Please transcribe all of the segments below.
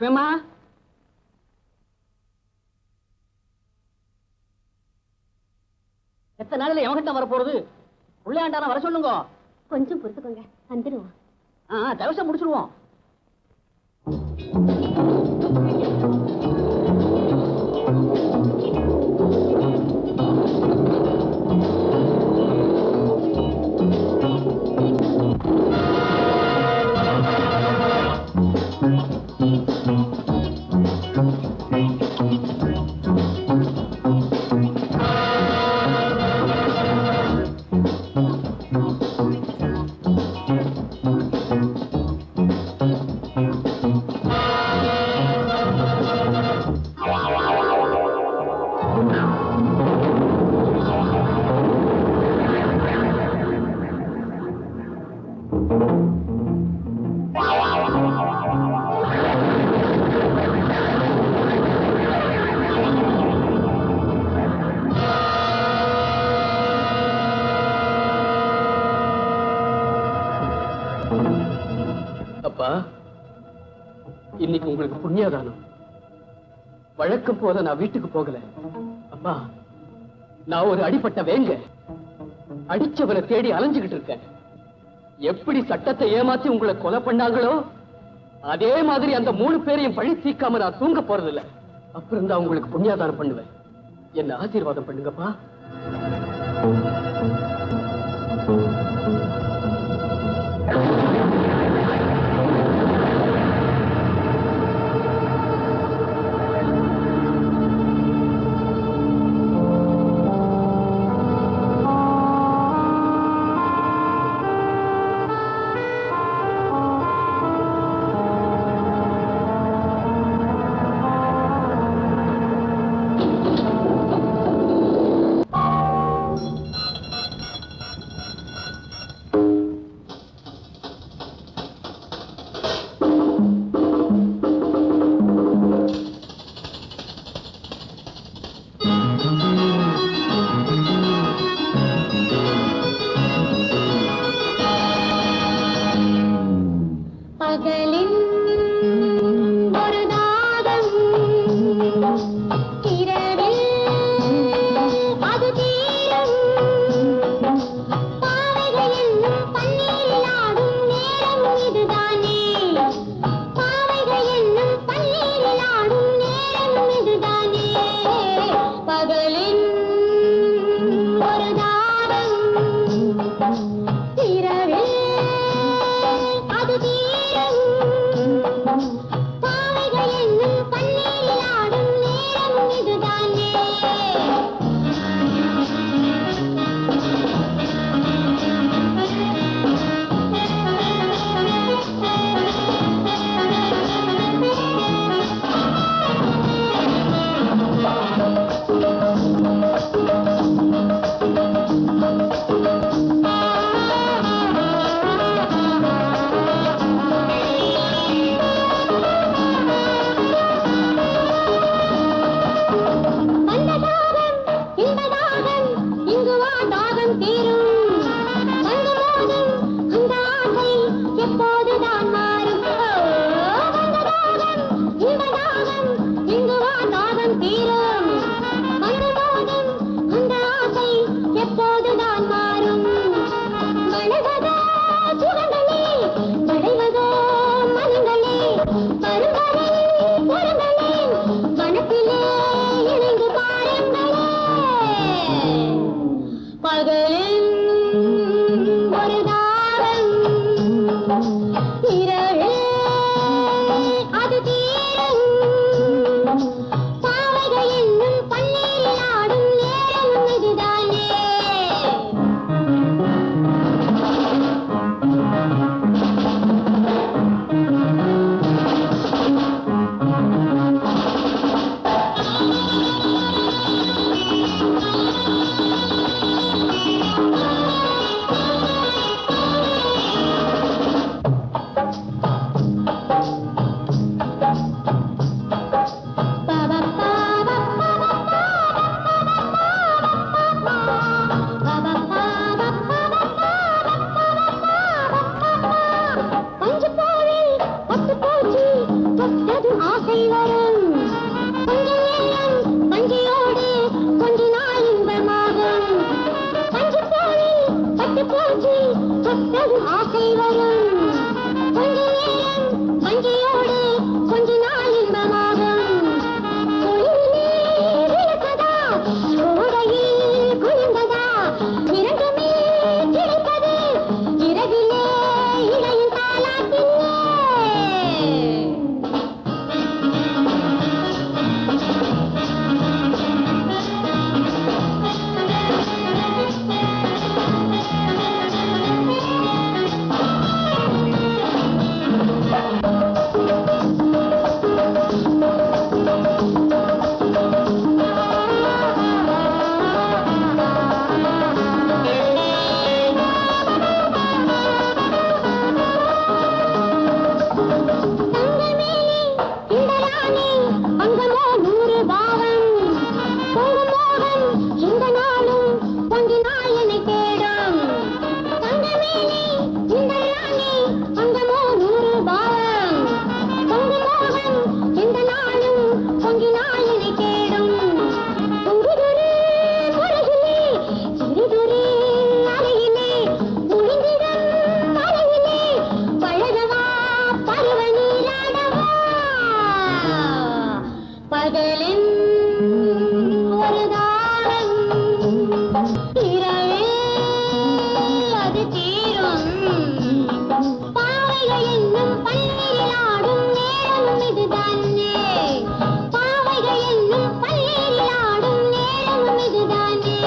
லட்சுமிமா, எத்தனை நாளில் எவங்கிட்ட வர போறது? பிள்ளையாண்டான வர சொல்லுங்க. கொஞ்சம் பொறுத்துக்கோங்க, வந்துடுவோம். தவசம் முடிச்சிருவோம். இன்னைக்கு உங்களுக்கு புண்ணியதானம். வழக்கம் போத நான் வீட்டுக்கு போகல. அப்பா, நான் ஒரு அடிப்பட்ட வேங்க. அடிச்சவரை தேடி அலைஞ்சுகிட்டு இருக்கேன். எப்படி சட்டத்தை ஏமாத்தி உங்களை கொலை பண்ணாங்களோ அதே மாதிரி அந்த 3 பேரையும் பழி தீக்காம நான் தூங்க போறதில்லை. அப்புறம் தான் உங்களுக்கு புண்ணியதானம் பண்ணுவேன். என்ன ஆசீர்வாதம் பண்ணுங்கப்பா. பகலில் ஒரு தாரம் இரவில் அது தீரும் பாவைகள் என்னும் பன்னீரில் ஆடும் நேரம் இதுதானே ஆசை வரும் கொஞ்சம் நேரம் வஞ்சியோடு கொஞ்ச நாள் இன்பமாகும் பஞ்சு போலில் பட்டு போச்சு தொட்டதும் ஆசை வரும் கொஞ்ச நேரம் வஞ்சியோடு கொஞ்ச நாள் இன்பமாகும் குளிரிலே விளக்கதா கோடையில் குளிர்ந்ததா இரண்டுமே கிடைப்பது இரவிலே இடையின் தாலாட்டிலே பகலின் ஒரு தாரம் இரவில் அது தீரும் பாவைகள் என்னும் பன்னீரில் ஆடும் நேரம் இதுதானே பாவைகள் என்னும் பன்னீரில் ஆடும் நேரம் இதுதானே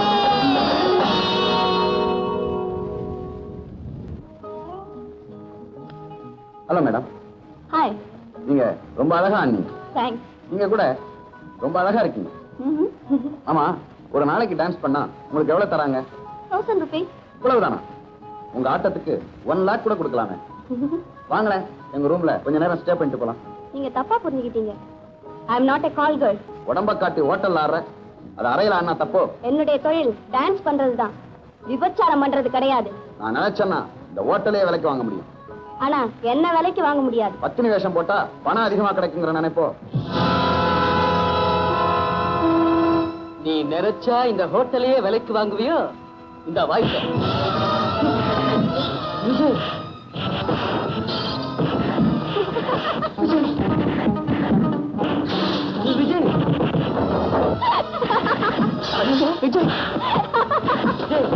ஹலோ மேடம். ஹாய். நீங்க ரொம்ப அழகா அண்ணி. தேங்க்ஸ். நீங்க கூட ரொம்ப அழகா இருக்கீங்க. ஆமா, ஒரு நாளைக்கு டான்ஸ் பண்ணா உங்களுக்கு எவ்வளவு தராங்க? 1000 rupees. இவ்வளவுதானா? உங்க ஆட்டத்துக்கு 1 lakh கூட கொடுக்கலாமே. வாங்களேன், எங்க ரூம்ல கொஞ்ச நேரம் ஸ்டே பண்ணிட்டு போலாம். நீங்க தப்பா புரிஞ்சுக்கிட்டீங்க. I am not a call girl. உடம்ப காட்டி ஹோட்டல்ல ஆடுற, அது அறையில ஆனா தப்போ? என்னுடைய தொழில் டான்ஸ் பண்றதுதான், விபச்சாரம் பண்றது கிடையாது. நான் நினைச்சேன்னா இந்த ஹோட்டலே விலைக்கு வாங்க முடியும். ஆனா என்ன விலைக்கு வாங்க முடியாது. பத்தினி வேஷம் போட்டா பணம் அதிகமா கிடைக்குங்கிற நினைப்போ? நீ நினைச்சா இந்த ஹோட்டலையே விலைக்கு வாங்குவியோ? இந்த வாய்ப்பு விஜய். விஜய் ஐயோ, Vijay Vijay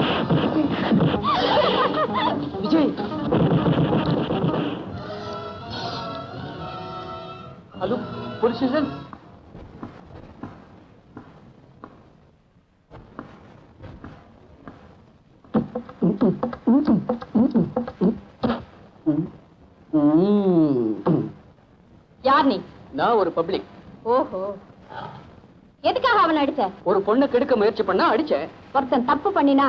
Vijay. Hello, police station. யார் நீ? நான் ஒரு பப்ளிக். ஓஹோ, எதுக்காக அவனை அடிச்ச? ஒரு பொண்ணை கெடுக்க முயற்சி பண்ணா அடிச்சேன். ஒருத்தன் தப்பு பண்ணினா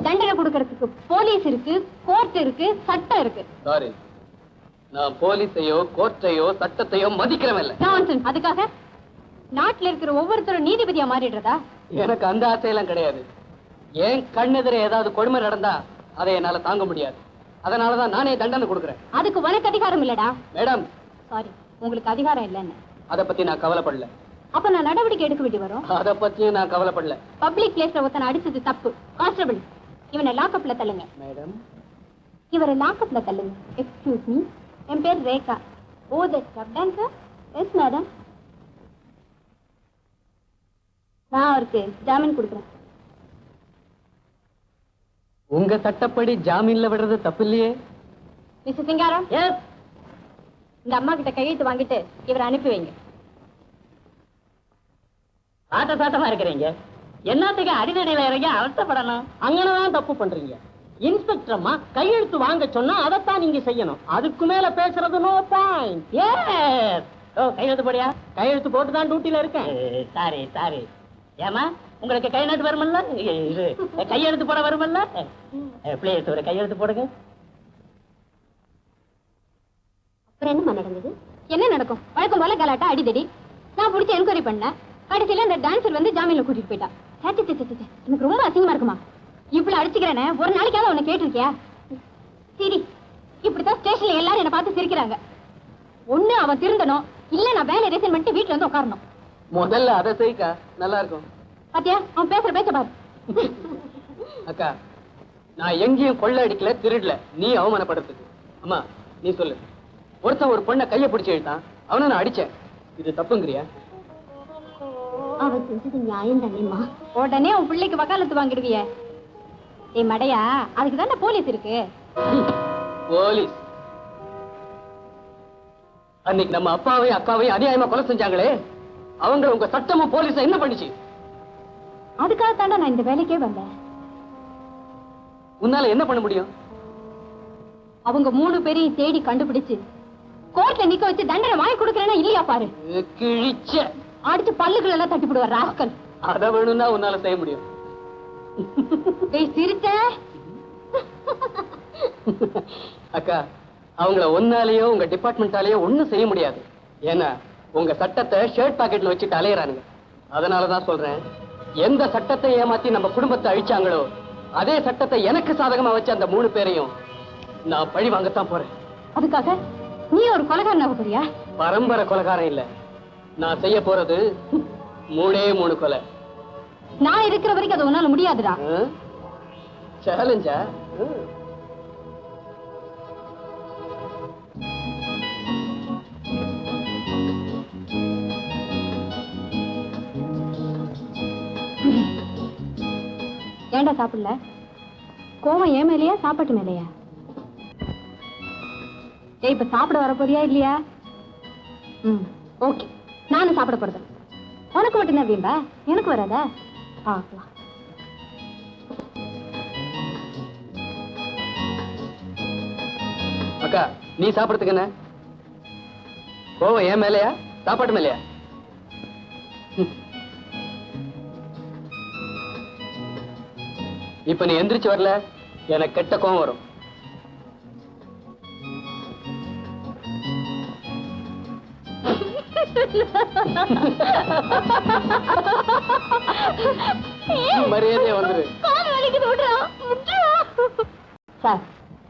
தண்டனை கொடுக்கறதுக்கு போலீஸ் இருக்கு, கோர்ட் இருக்கு, சட்டம் இருக்கு. சாரி, நான் போலீஸையோ கோர்ட்டையோ சட்டத்தையோ மதிக்கிறவன் இல்ல. நான்சென்ஸ். அதுக்காக நாட்டுல இருக்கிற ஒவ்வொருத்தரும் நீதிபதியா மாறிடுறதா? எனக்கு அந்த ஆசையெல்லாம் கிடையாது. ஏன் கண்ணெதிர ஏதாவது கொடுமை நடந்தா அதை என்னால தாங்க முடியாது. அதனாலதான் நானே தண்டனை கொடுக்கிறேன். அதுக்கு உனக்கு அதிகாரம் இல்லடா. மேடம், சாரி, உங்களுக்கு அதிகாரம் இல்லைன்னு. அத பத்தி நான் கவலைப்படல. அப்ப நான் நடவடிக்கை எடுக்க வேண்டி வரும். அத பத்தியும் நான் கவலைப்படல. பப்ளிக் பிளேஸ்ல ஒருத்தனை அடிச்சது தப்பு. கான்ஸ்டபிள், இவனை லாக்அப்ல தள்ளுங்க. மேடம், இவரை லாக்அப்ல தள்ளுங்க. எக்ஸ்கியூஸ் மீ, என் பேர் Rekha. Oh, that stuff dancer? Yes madam. நான் அவருக்கு ஜாமீன் கொடுக்குறேன். உங்க சட்டப்படி ஜாமீன்ல விடுறது தப்பு இல்லையே. மிஸ்டர் சிங்காரம், இந்த அம்மா கிட்ட கையெழுத்து வாங்கிட்டு இவரை அனுப்பி வைங்க. சாட்டமா இருக்கிறீங்க, என்னத்துக்கு அடிநடையில இறங்கி அவசரப்படணும்? அங்கனதான் தப்பு பண்றீங்க. இன்ஸ்பெக்டர் அம்மா கையெழுத்து வாங்க சொன்னா அதைத்தான் நீங்க செய்யணும். அதுக்கு மேல பேசுறது நோ பாயிண்ட். கையெழுத்து போடியா? கையெழுத்து போட்டுதான் டியூட்டில இருக்கேன். Sorry sorry. ஏமா உங்களுக்கு கை நாட்டு வருமல்ல, இது கையெழுத்து போட வருமல்ல? பிளீஸ் ஒரு கையெழுத்து போடுங்க. அப்புறம் என்னமா நடந்தது? என்ன நடக்கும்? வழக்கம் போல கலாட்டா, அடிதடி. நான் பிடிச்ச என்கொயரி பண்ணேன். கடைசியில அந்த டான்சர் வந்து ஜாமீன்ல கூட்டிட்டு போயிட்டா. எனக்கு ரொம்ப அசிங்கமா இருக்குமா? இவ்வளவு அடிச்சுக்கிறேன்னு ஒரு நாளைக்காவது உன்னை கேட்டிருக்கியா? சரி, இப்படித்தான் ஸ்டேஷன்ல எல்லாரும் என்ன பார்த்து சிரிக்கிறாங்க. ஒண்ணு அவன் திருந்தணும், இல்ல நான் வேலை ரிசைன் பண்ணிட்டு வீட்டுல வந்து உட்காரணும். முதல்ல அதை செய்க்கா, நல்லா இருக்கும். பாத்தியா அவன் பேசுற பேச்ச பாரு. அக்கா, நான் எங்கேயும் கொள்ள அடிக்கல, திருடல. நீ அவமானப்படுத்துக்கு. அம்மா நீ சொல்லு, ஒருத்தன் ஒரு பொண்ணை கைய பிடிச்சு எழுத்தான், அவனை நான் அடிச்சேன், இது தப்புங்கிறியா? அவன் செஞ்சது நியாயம் தானேம்மா. உடனே உன் பிள்ளைக்கு வக்காலத்து வாங்கிடுவிய? ஏ மடையா, அதுக்கு தானே போலீஸ் இருக்கு. போலீஸ்? அன்னைக்கு நம்ம அப்பாவையும் அக்காவையும் அநியாயமா கொலை செஞ்சாங்களே, அவங்க உங்க சட்டமும் போலீஸ என்ன பண்ணிச்சு? அதுக்காக தாண்டா நான் இந்த வேலைக்கே வந்தேன். உன்னால என்ன பண்ண முடியும்? அவங்க 3 பேரையும் தேடி கண்டுபிடிச்சு கோர்ட்ல நிக்க வச்சு தண்டனை வாங்கி கொடுக்கறேன்னா இல்லையா பாரு. கிழிச்ச அடிச்சு பல்லுகள் எல்லாம் தட்டி போடுவார் ராஸ்கல். அத வேணும்னா உன்னால செய்ய முடியும். சிரிச்ச அக்கா, அவங்கள ஒன்னாலேயோ உங்க டிபார்ட்மெண்டாலேயோ ஒண்ணும் செய்ய முடியாது. ஏன்னா உங்க சட்டத்தை ஷர்ட் பாக்கெட்ல வச்சுட்டு அலையறானுங்க. அதனாலதான் சொல்றேன், எந்த சட்டத்தை ஏமாத்தி நம்ம குடும்பத்தை அழிச்சாங்களோ அதே சட்டத்தை எனக்கு சாதகமா வச்சு அந்த 3 பேரையும் நான் பழி வாங்கத்தான் போறேன். அதுக்காக நீ ஒரு கொலைகாரன் போறியா? பரம்பரை கொலைகாரன் இல்ல, நான் செய்ய போறது 3 கொலை. நான் இருக்கிற வரைக்கும் அது உன்னால முடியாதுடா. சேலஞ்சா? ஏண்டா சாப்பிடல? கோவம் ஏன் மேலையா சாப்பாட்டு மேலையா? இப்ப சாப்பிட வர போறியா இல்லையா? ஓகே, நானும் சாப்பிட போறது. உனக்கு மட்டும்தான் வீம்பா, எனக்கு வராதா? பார்க்கலாம். அக்கா, நீ சாப்பிடறதுக்கு என்ன கோவம்? ஏன் மேலையா சாப்பாட்டு மேலையா? இப்ப நீ எந்திரிச்சு வரல, எனக்கு கெட்ட கோவம் வரும். மரியாதையா வந்துரு. சார்,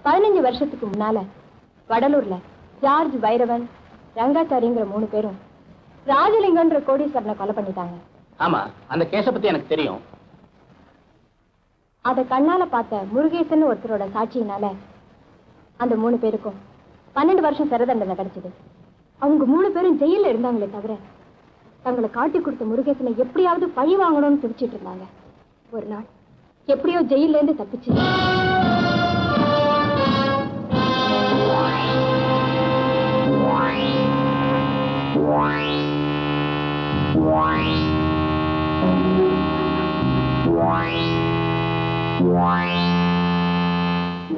15 வருஷத்துக்கு முன்னால வடலூர்ல ஜார்ஜ் பைரவன், ரங்காச்சாரிங்கிற 3 பேரும் ராஜலிங்கன்ற கோடீஸ்வரனை கொலை பண்ணிட்டாங்க. ஆமா, அந்த கேஸ பத்தி எனக்கு தெரியும். அத கண்ணால பார்த்த முருகேசன் ஒருத்தரோட சாட்சியினால அந்த 3 பேருக்கும் 12 வருஷம் சிறை தண்டனை கிடைச்சது. அவங்க 3 பேரும் ஜெயில இருந்தாங்களே தவிர தங்களை காட்டி கொடுத்த முருகேசனை எப்படியாவது பழி வாங்கணும்னு துடிச்சிட்டு இருந்தாங்க. ஒரு நாள் எப்படியோ ஜெயில இருந்து தப்பிச்சு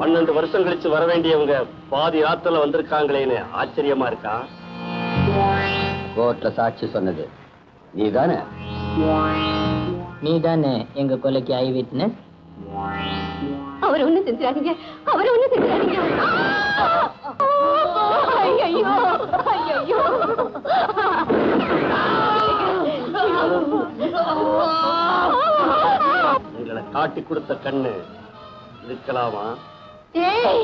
பன்னெண்டு வருஷம் கழிச்சு வர வேண்டியவங்க பாதி ராத்துல வந்திருக்காங்களேன்னு ஆச்சரியமா இருக்கா? கோர்ட்ல சாட்சி சொன்னது நீதானே? நீதானே எங்க கொலைக்கு ஐ விட்னஸ்? அவரை ஒண்ணு செஞ்சாதீங்க, அவரை ஒண்ணு செஞ்சாதீங்க. ஐயோ ஐயோ, உங்களை காட்டி கொடுத்த கண்ணு இருக்கலாமா? ஏய்,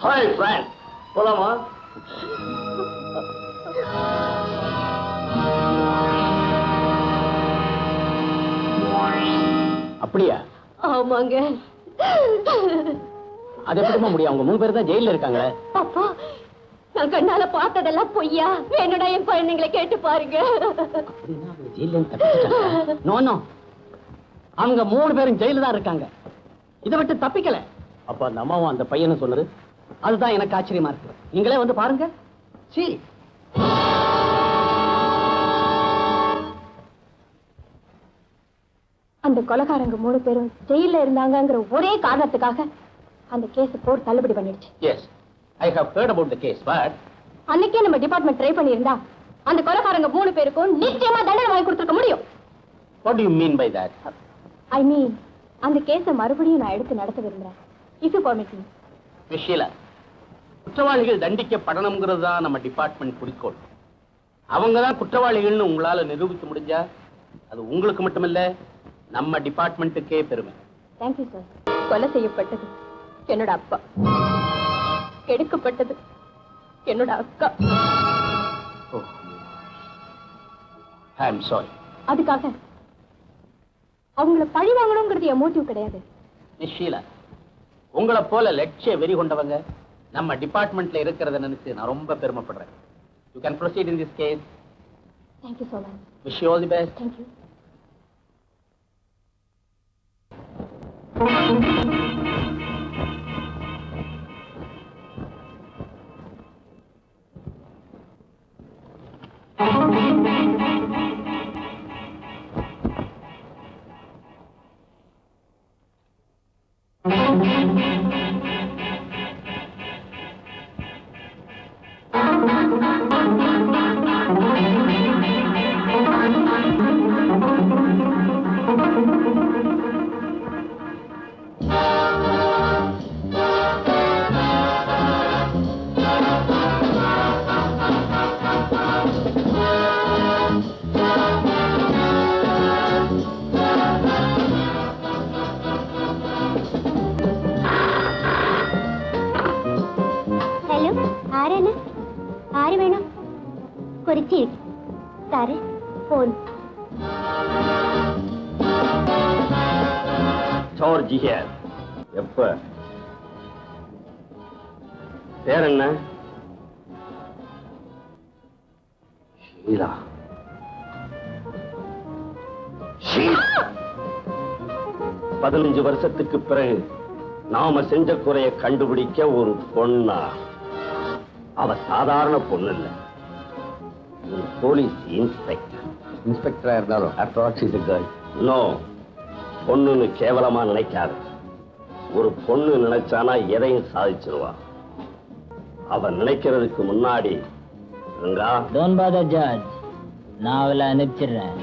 ஹாய் ஃப்ரெண்ட், போலாமா? அப்படியா? ஆமாங்க. அது எப்படிமா முடியும்? அவங்க 3 பேர் தான் ஜெயில இருக்காங்க. அப்பா, நான் கண்ணால பார்த்ததெல்லாம் பொய்யா? என்னடா என் குழந்தைங்களை கேட்டு பாருங்க. நோ நோ, அவங்க 3 பேரும் ஜெயில தான் இருக்காங்க. இதை விட்டு தப்பிக்கல. அப்ப அந்த அம்மாவும் அந்த பையனும் சொன்னது அதுதான் எனக்கு ஆச்சரியமா இருக்கு. நீங்களே வந்து பாருங்க. சீ, அந்த கொலைகாரங்க 3 பேரும் ஜெயில இருந்தாங்கங்கிற ஒரே காரணத்துக்காக அந்த கேஸ் கோர்ட் தள்ளுபடி பண்ணிடுச்சு. Yes, I have heard about the case, but அன்னைக்கே நம்ம டிபார்ட்மெண்ட் ட்ரை பண்ணியிருந்தா அந்த கொலைகாரங்க 3 பேருக்கும் நிச்சயமா தண்டனை வாங்கி கொடுத்துருக்க முடியும். What do you mean by that? I mean, அந்த கேஸை மறுபடியும் நான் எடுத்து நடத்த விரும்புறேன். If you permit me. விஷயல குற்றவாளிகள் தண்டிக்கப்படணுங்கிறது தான் நம்ம டிபார்ட்மெண்ட் குறிக்கோள். அவங்க தான் குற்றவாளிகள்னு உங்களால நிரூபிக்க முடிஞ்சா அது உங்களுக்கு மட்டுமில்ல, நம்ம டிபார்ட்மெண்ட்டுக்கே பெருமை. Thank you sir. கொலை செய்யப்பட்டது என்னோட அப்பா, கெடுக்கப்பட்டது என்னோட அக்கா. ஐ அம் சாரி. அதுக்காக அவங்கள பழி வாங்கணுங்கிறது என் மோட்டிவ் கிடையாது. நிஷீலா, உங்களை போல லட்சிய வெறி கொண்டவங்க நம்ம டிபார்ட்மெண்ட்ல இருக்கிறத நினைச்சு நான் ரொம்ப பெருமைப்படுறேன். You can proceed in this case. Thank you so much. Wish you all the best. Thank you. Hello, ആരാണ്? ആര് വേണം? കുറിച്ച് സാറ് ഫോൺ. George here. எப்ப? பேர் என்ன? ஷீலா. ஷீலா. 15 வருஷத்துக்கு பிறகு நாம செஞ்ச குறைய கண்டுபிடிக்க ஒரு பொண்ணா? அவ சாதாரண பொண்ணு இல்ல, ஒரு போலீஸ் இன்ஸ்பெக்டர். இன்ஸ்பெக்டரா இருந்தாலும் after all she's a girl. No, பொண்ணுன்னு கேவலமா நினைக்காது. ஒரு பொண்ணு நினைச்சானா எதையும் சாதிச்சிருவா. அவ நினைக்கிறதுக்கு முன்னாடி டோன்ட் பாதர் ஜார்ஜ், நான் அவளை அனுப்பிச்சிடுறேன்.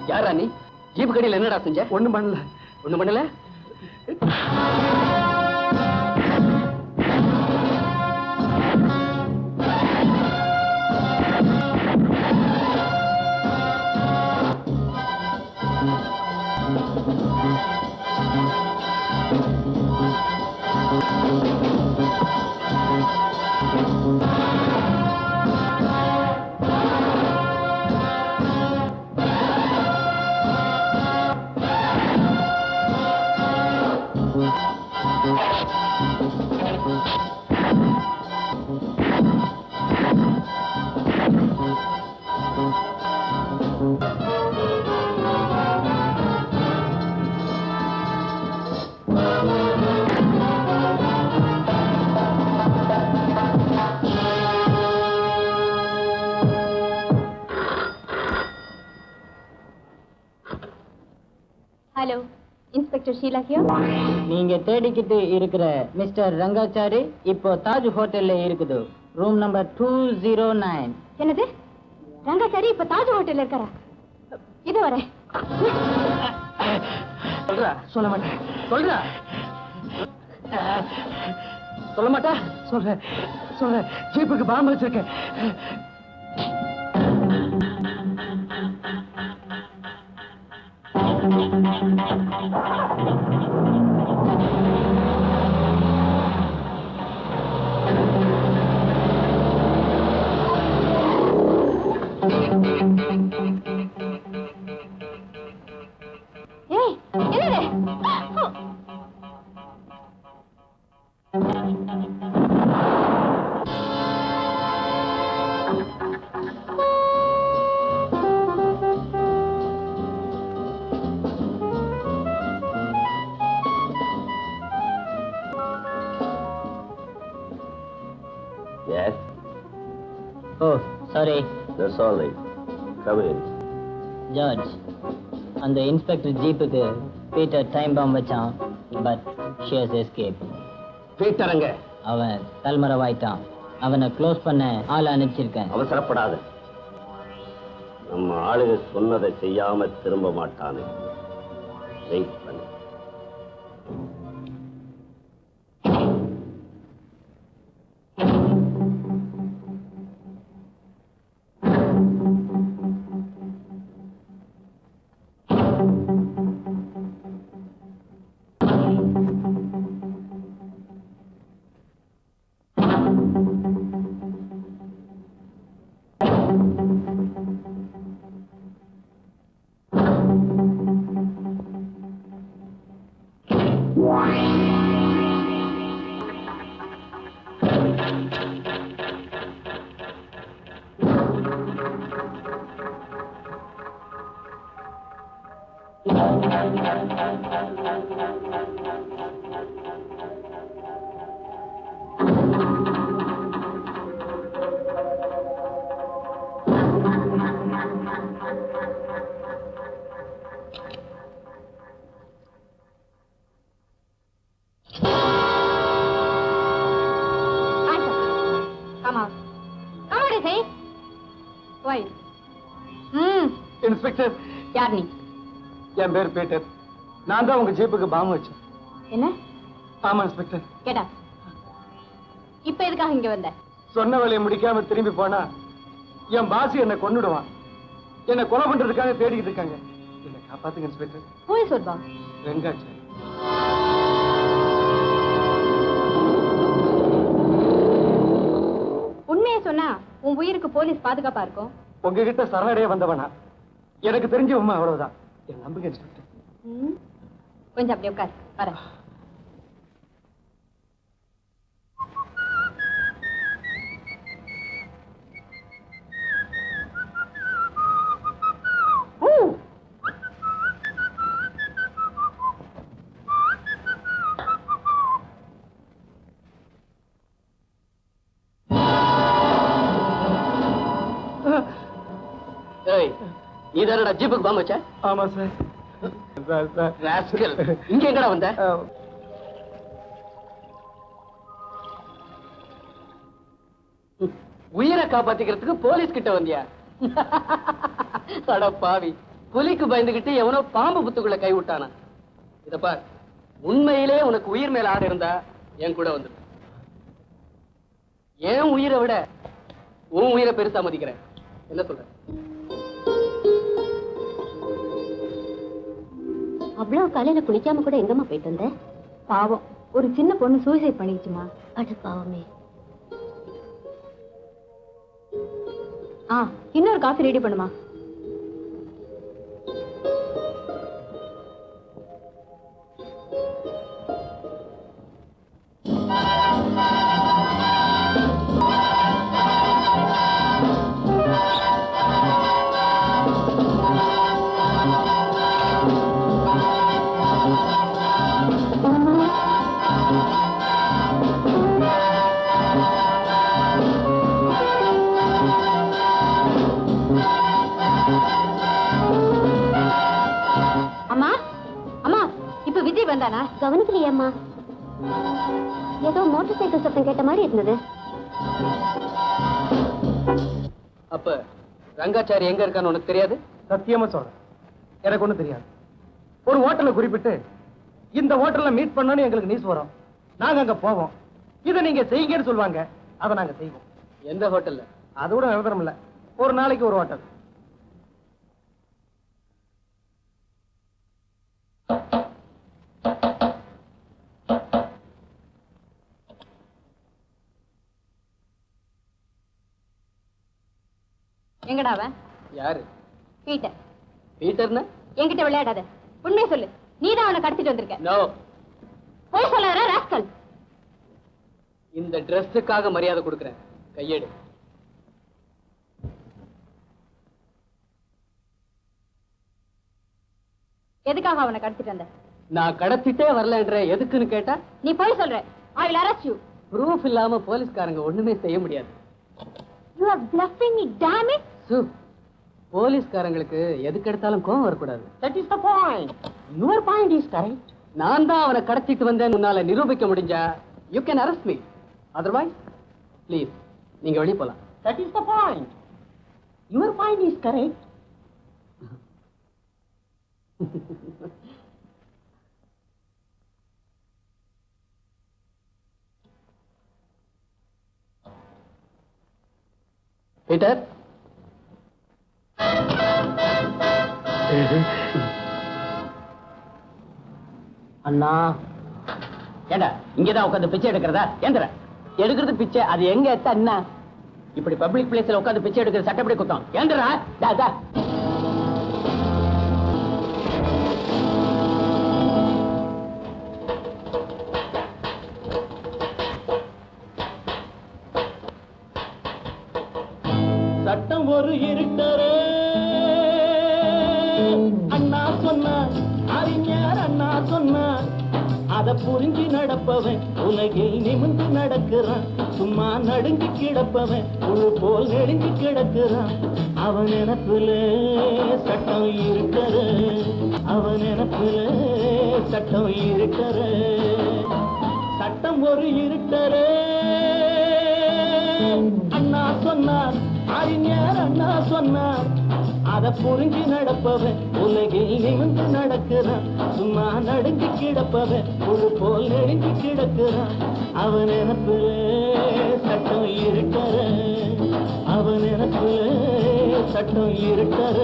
யாரா நீ? ஜீப் கடையில் என்னடா செஞ்ச? ஒண்ணும் பண்ணல. ஒண்ணும் பண்ணல? Hello, inspector Sheela here. நீங்க தேடிக்கிட்டு இருக்கிற மிஸ்டர் ரங்காச்சாரி இப்போ தாஜ் ஹோட்டல்ல இருக்குது. Room number 209. என்னது? ரங்காச்சாரி இப்ப தாஜ் ஹோட்டல்ல இருக்காரா? இது வரேன். சொல்றா? சொல்ல மாட்டேன். சொல்றா? சொல்ல மாட்டா? சொல்றேன். ஜீப்புக்கு பாம்பு வச்சிருக்கேன். ஏய், என்னது? Yes, oh sorry that's all right. Come in. George, அந்த இன்ஸ்பெக்டர் ஜீப்புக்கு பீட்டர் டைம் பாம்பு வச்சான். But she has escaped. பீட்டருங்க. அவன் தல்மரவாயிட்டான். அவனை க்ளோஸ் பண்ண ஆளை அனுப்பிச்சிருக்கேன். அவசரப்படாத. நம்ம ஆளுங்க சொன்னதை செய்யாம திரும்ப மாட்டானு. வெயிட் பண்ணு. இன்ஸ்பெக்டர், யார் நீ? என் பேர் பீட்டர். நான் தான் உங்க ஜீப்புக்கு பாம்பு வச்சேன். என்ன? ஆமா இன்ஸ்பெக்டர். கேட்டா இப்ப எதுக்காக இங்க வந்த? சொன்ன வேலையை முடிக்காம திரும்பி போனா என் பாசி என்னை கொன்னுடுவான். என்னை கொலை பண்றதுக்காக தேடிக்கிட்டு இருக்காங்க. என்னை காப்பாத்துங்க இன்ஸ்பெக்டர். போய் சொல்பா. ரங்காச்சாரி. உண்மையை சொன்னா உன் உயிருக்கு போலீஸ் பாதுகாப்பா இருக்கும். உங்ககிட்ட சரணடைய வந்தவனா? எனக்கு தெரிஞ்ச உண்மை அவ்வளவுதான். என் நம்புங்க இன்ஸ்பெக்டர். கொஞ்சம் அப்படி உட்கார், வர. நீ தானடா ஜீப்புக்கு பாம்பு வச்ச? ஆமா சார். ராஸ்கல், இங்க எங்கடா வந்த? உயிரை காப்பாத்திக்கிறதுக்கு போலீஸ் கிட்ட வந்தியா? அட பாவி, புலிக்கு பயந்துகிட்டு எவனோ பாம்பு புத்துக்குள்ள கை விட்டானா? இத பார், உண்மையிலே உனக்கு உயிர் மேல ஆறு இருந்தா என் கூட வந்துரு. ஏன் உயிரை விட உன் உயிரை பெருசா மதிக்கிறேன். என்ன சொல்ற? அவ்வளவு காலையில குளிக்காம கூட எங்கம்மா போயிட்டு வந்த? பாவம், ஒரு சின்ன பொண்ணு சூசைட் பண்ணிடுச்சுமா. அட பாவமே. இன்னொரு காஃபி ரெடி பண்ணுமா. இல்லையம்மா. ஏதோ மோட்டார் சைக்கிள் சத்தம் கேட்ட மாதிரி இருந்தது. அப்ப ரங்காச்சாரி எங்க இருக்கான்னு உனக்கு தெரியாது? சத்தியமா சொல்றேன், எனக்கு ஒண்ணும் தெரியாது. ஒரு ஹோட்டலை குறிப்பிட்டு இந்த ஹோட்டல்ல மீட் பண்ணணும்னு எங்களுக்கு நியூஸ் வரும். நாங்க அங்க போவோம். இதை நீங்க செய்யுங்கன்னு சொல்லுவாங்க. அதை நாங்க செய்வோம். எந்த ஹோட்டல்ல? அது கூட நிரந்தரம் இல்ல. ஒரு நாளைக்கு ஒரு ஹோட்டல். எங்கடா அவன்? யாரு? பீட்டர். பீட்டர்னா? என்கிட்ட விளையாடாத, உண்மையை சொல்லு. நீதான் அவனை கடத்திட்டு வந்திருக்க. நோ. போய் சொல்லாத ராஸ்கல். இந்த ட்ரெஸ்ஸுக்காக மரியாதை கொடுக்கிறேன். கையெடு. எதுக்காக அவனை கடத்திட்டு வந்த? நான் கடத்திட்டே வரலன்ற எதுக்குன்னு கேட்டா நீ போய் சொல்ற. I will arrest you. Proof இல்லாம போலீஸ்காரங்க ஒண்ணுமே செய்ய முடியாது. You are bluffing me, damn it. போலீஸ்காரங்களுக்கு எதுக்கு எடுத்தாலும் கோவம் வரக்கூடாது. That is the point. Your point is correct. நான் தான் அவனை கடத்திட்டு வந்தேன் உன்னால நிரூபிக்க முடிஞ்சா you can arrest me. Otherwise, please, நீங்க வெளிய போலாம். That is the point. Your point is correct. Peter, அண்ணா ஏண்டா இங்கதான் உட்காந்து பிச்சை எடுக்கிறதா? ஏந்திர எடுக்கிறது பிச்சை, அது எங்க எத்த அண்ணா? இப்படி பப்ளிக் பிளேஸ்ல உட்காந்து பிச்சை எடுக்கிறது சட்டப்படி குத்தம். ஏந்திரா. தாதா சட்டம் ஒரு இருட்டரே அண்ணா சொன்னார், அறிஞர் அண்ணா சொன்னார். அத புரிஞ்சு நடப்பவன் உலகில் நிமிர்ந்து நடக்கிறான். சும்மா நடுங்கி கிடப்பவன் புழு போல் நெடுங்கி கிடக்கிறான். அவன் நினப்புல சட்டம் இருக்கற, அவன் நினப்புல சட்டம் இருக்கற. சட்டம் ஒரு இருட்டரே அண்ணா சொன்னார், அறிஞர் அண்ணா சொன்னார். அத புரிஞ்சு நடப்பவன் உலகில் நிமிர்ந்து நடக்கிறான். சும்மா நடுங்கி கிடப்பவன் புழு போல் நெடுங்கி கிடக்கிறான். அவன் நினப்புல சட்டம் இருக்கற, அவன் நினப்புல சட்டம் இருக்கற.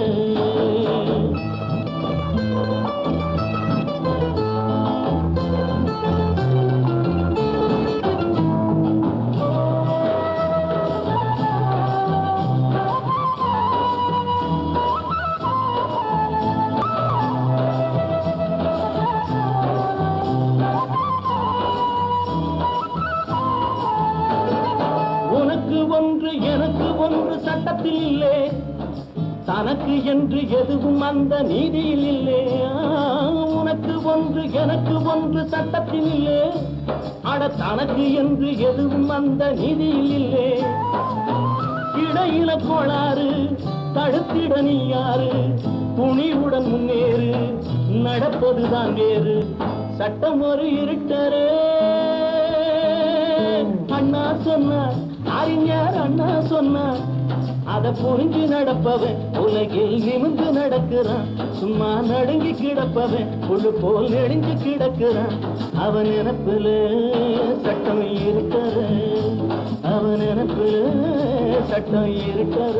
எனக்கு ஒன்று சட்டத்தில் இல்லை, தனக்கு என்று எதுவும் அந்த நீதியில் இல்லை. உனக்கு ஒன்று எனக்கு ஒன்று சட்டத்தில் இல்லை, அட தனக்கு என்று எதுவும் அந்த நீதியில் இல்லை. இடையில கோளாறு தடுத்திட நீ யாரு? துணிவுடன் முன்னேறு, நடப்பதுதான் வேறு. சட்டம் ஒரு இருட்டரே அண்ணா சொன்னார், அறிஞர் அண்ணா சொன்னார். அத புரிஞ்சு நடப்பவன் உலகில் நிமிர்ந்து நடக்கிறான். சும்மா நடுங்கி கிடப்பவன் புழு போல் நெடுங்கி கிடக்கிறான். அவன் நினப்புல சட்டம் இருக்கற, அவன் நினப்புல சட்டம் இருக்கற.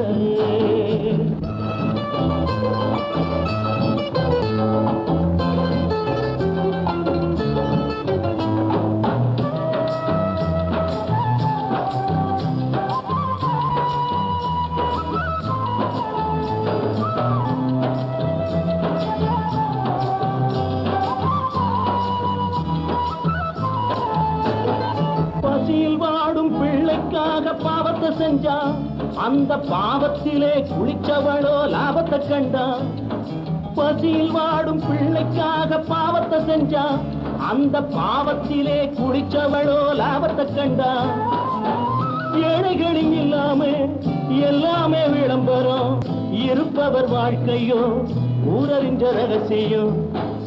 பாவத்தை செஞ்சா அந்த பாவத்திலே குளிச்சவளோ லாபத்தை கண்டா. பசியில் வாடும் பிள்ளைக்காக பாவத்தை செஞ்சா அந்த பாவத்திலே குளிச்சவளோ லாபத்தை கண்டா. ஏழைகளின் இல்லாம எல்லாமே விளம்பரம், இருப்பவர் வாழ்க்கையோ ஊரறிஞ்ச ரகசியம்.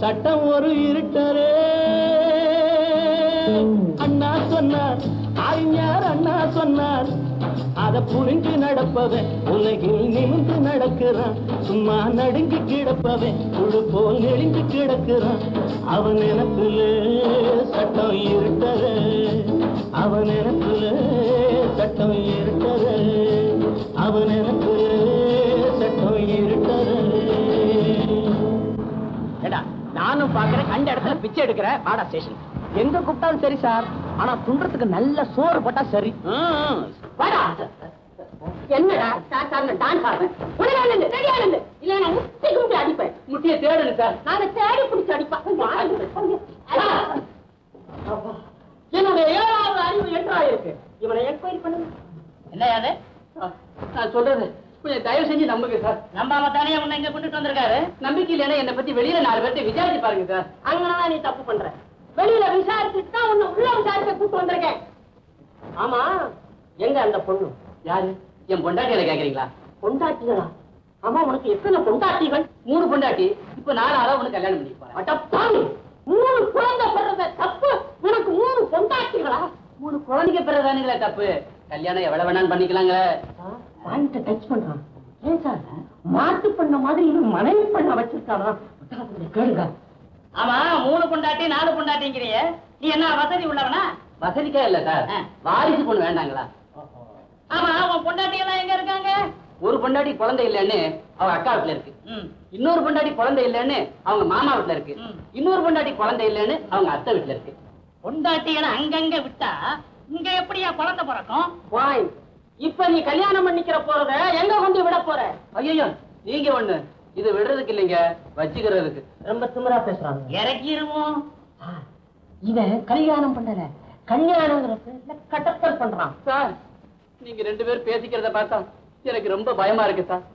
சட்டம் ஒரு இருட்டரே அண்ணா சொன்னார் அறிஞர் அண்ணா சொன்னார் அத புரிஞ்சு நடப்பவன் உலகில் நிமிந்து நடக்கிறான் சும்மா நடுங்கி கிடப்பவன் குழு போல் நெளிஞ்சு கிடக்கிறான் அவன் நினைப்புல சட்டம் இருட்டற அவன் நினைப்புல சட்டம் இருட்டற அவன் நினைப்புல சட்டம் இருட்டற. நானும் பாக்குறேன் கண்ட இடத்துல பிச்சை எடுக்கிற வாடா ஸ்டேஷன். எங்க கூப்பிட்டாலும் சரி சார், ஆனா துன்றதுக்கு நல்ல சோறு போட்டா சரி. வாடா. என்னடா டான்ஸ் ஆடுறேன். இல்ல நான் முட்டி கும்பி அடிப்பேன். முட்டியை தேடுங்க சார். நாங்க தேடி பிடிச்சி அடிப்பேன். என்னுடைய 7வது அறிவு என்றாயிருக்கு. இவனை என்கொயரி பண்ணுங்க. என்ன யாரு நான் சொல்றது கொஞ்சம் தயவு செஞ்சு நம்புங்க சார். நம்பாம தானே உன்னை இங்க கொண்டுட்டு வந்திருக்காரு. நம்பிக்கை இல்லைன்னா என்னை பத்தி வெளியில 4 பேர்த்தை விசாரிச்சு பாருங்க சார். அங்கதான் நீ தப்பு பண்ற. வெளியில விசாரிச்சுட்டு தான் உன்னை உள்ள விசாரிக்க கூட்டு வந்திருக்கேன். ஆமா, எங்க அந்த பொண்ணு? யாரு? என் பொண்டாட்டியில கேக்குறீங்களா? பொண்டாட்டிகளா? ஆமா, உனக்கு எத்தனை பொண்டாட்டிகள்? 3 பொண்டாட்டி. இப்ப 4 உனக்கு கல்யாணம் பண்ணி போறேன். அடப்பாவி, 3 குழந்தை பிறந்த தப்பு. உனக்கு 3 பொண்டாட்டிகளா? 3 குழந்தைங்க பிறதானுங்களே தப்பு. கல்யாணம் எவ்வளவு வேணாலும் பண்ணிக்கலாங்க. பாயிண்ட டச் பண்றான். ஏன் சார் மாட்டு பண்ண மாதிரி இவன் மனைவி பண்ண வச்சிருக்கானா? கேளுங்க. ஆமா, 3 பொண்டாட்டி 4 பொண்டாட்டிங்கிறிய, நீ என்ன வசதி உள்ளவனா? வசதிக்கா இல்ல சார், வாரிசு பொண்ணு வேண்டாங்களா? ஆமா, உன் பொண்டாட்டி எல்லாம் எங்க இருக்காங்க? ஒரு பொண்டாட்டி குழந்தை இல்லைன்னு அவங்க அக்கா வீட்டுல இருக்கு. இன்னொரு பொண்டாட்டி குழந்தை இல்லைன்னு அவங்க மாமா வீட்டுல இருக்கு. இன்னொரு பொண்டாட்டி குழந்தை இல்லைன்னு அவங்க அத்தை வீட்டுல இருக்கு. பொண்டாட்டிகளை அங்கங்க விட்டா இங்க எப்படியா குழந்தை பிறக்கும்? பாயிண்ட். இப்ப நீ கல்யாணம் பண்ணிக்கிற போறத எங்க கொண்டு விட போற? ஐயோ, நீங்க ஒண்ணு, இது விடுறதுக்கு இல்லைங்க, வச்சுக்கிறதுக்கு. ரொம்ப திமிரா பேசுறாங்க. இறக்கிருவோம். இவன் கல்யாணம் பண்ணல, கல்யாணங்கிற பேர்ல கடத்தல் பண்றான். சார், நீங்க 2 பேரும் பேசிக்கிறத பார்த்தா எனக்கு ரொம்ப பயமா இருக்கு சார்.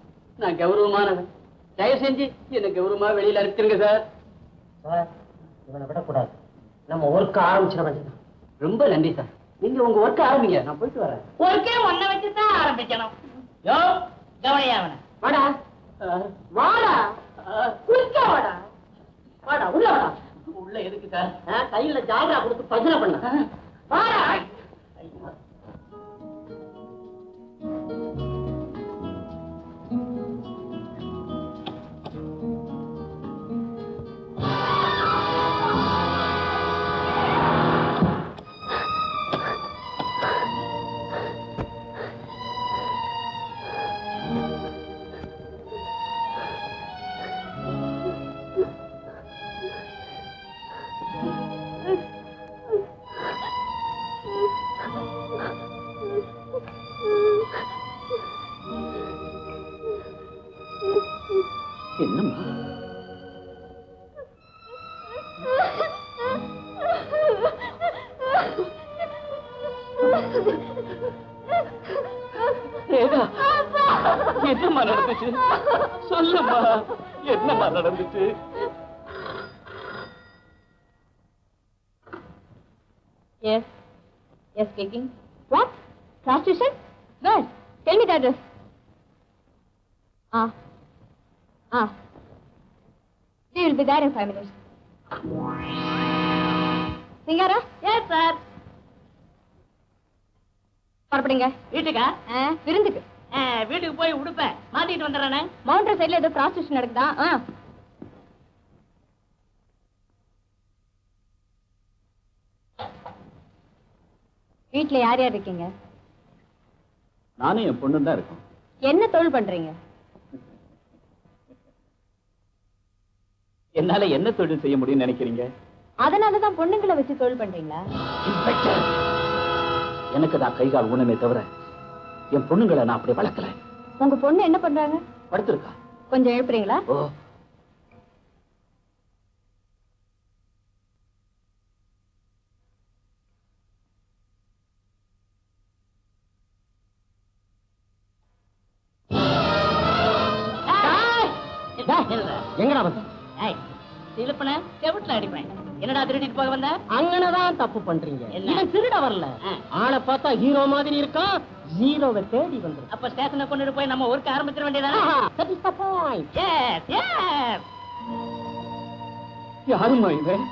நான் கௌரவமானவன், தயவு செஞ்சு என்ன கௌரவமா வெளியில அனுப்பிச்சிருங்க சார். சார், இவனை விடக்கூடாது. நம்ம ஒர்க் ஆரம்பிச்சிட வேண்டியதான். ரொம்ப நன்றி சார். நீங்க உங்க ஒர்க் ஆரம்பிங்க, நான் போயிட்டு வரேன். ஒர்க்கே ஒன்ன வச்சுதான் ஆரம்பிக்கணும். யோ, கவனியா அவனை. வாடா வாடா, குளிக்க வாடா. வாடா, உள்ள வாடா. உள்ள எதுக்கு சார்? கையில ஜாகரா கொடுத்து பஜனை பண்ண. வாடா. என்னம்மா? என்னம்மா நடந்துச்சு? சொல்லுமா, என்னம்மா நடந்துச்சு? Yes. Yes, speaking. What? Prostitution? Where? Tell me the address. We will be there in 5 minutes. Singara? Yes, sir. புறப்படுங்க. வீட்டுக்கா? விருந்துக்கு. வீட்டுக்கு போய் உடுப்பேன் மாத்திட்டு வந்துடுறானே. மவுண்டர் சைடுல ஏதோ ப்ராஸ்டியூஷன் நடக்குதா? வீட்டுல யார் யார் இருக்கீங்க? நானும் என் பொண்ணு தான் இருக்கோம். என்ன தொழில் பண்றீங்க? என்னால என்ன தொழில் செய்ய முடியும்னு நினைக்கிறீங்க? அதனாலதான் பொண்ணுங்களை வச்சு தொழில் பண்றீங்களா? எனக்கு தான் கை கால் ஊனமே தவிர என் பொண்ணுங்களை நான் அப்படி வளர்க்கல. உங்க பொண்ணு என்ன பண்றாங்க? படுத்திருக்கா. கொஞ்சம் எழுப்புறீங்களா? ஓ, எங்கடா வந்த? என்னடா திருடிட்டு போக வந்த? அங்கனதான் தப்பு பண்றீங்க. இவன் திருட வரல, ஆளை பார்த்தா ஹீரோ மாதிரி இருக்கான். ஹீரோவை தேடி வந்து. அப்ப ஸ்டேஷனை கொண்டு போய் நம்ம ஒர்க் ஆரம்பிச்சிட வேண்டியதானே? யாருமா இவன்?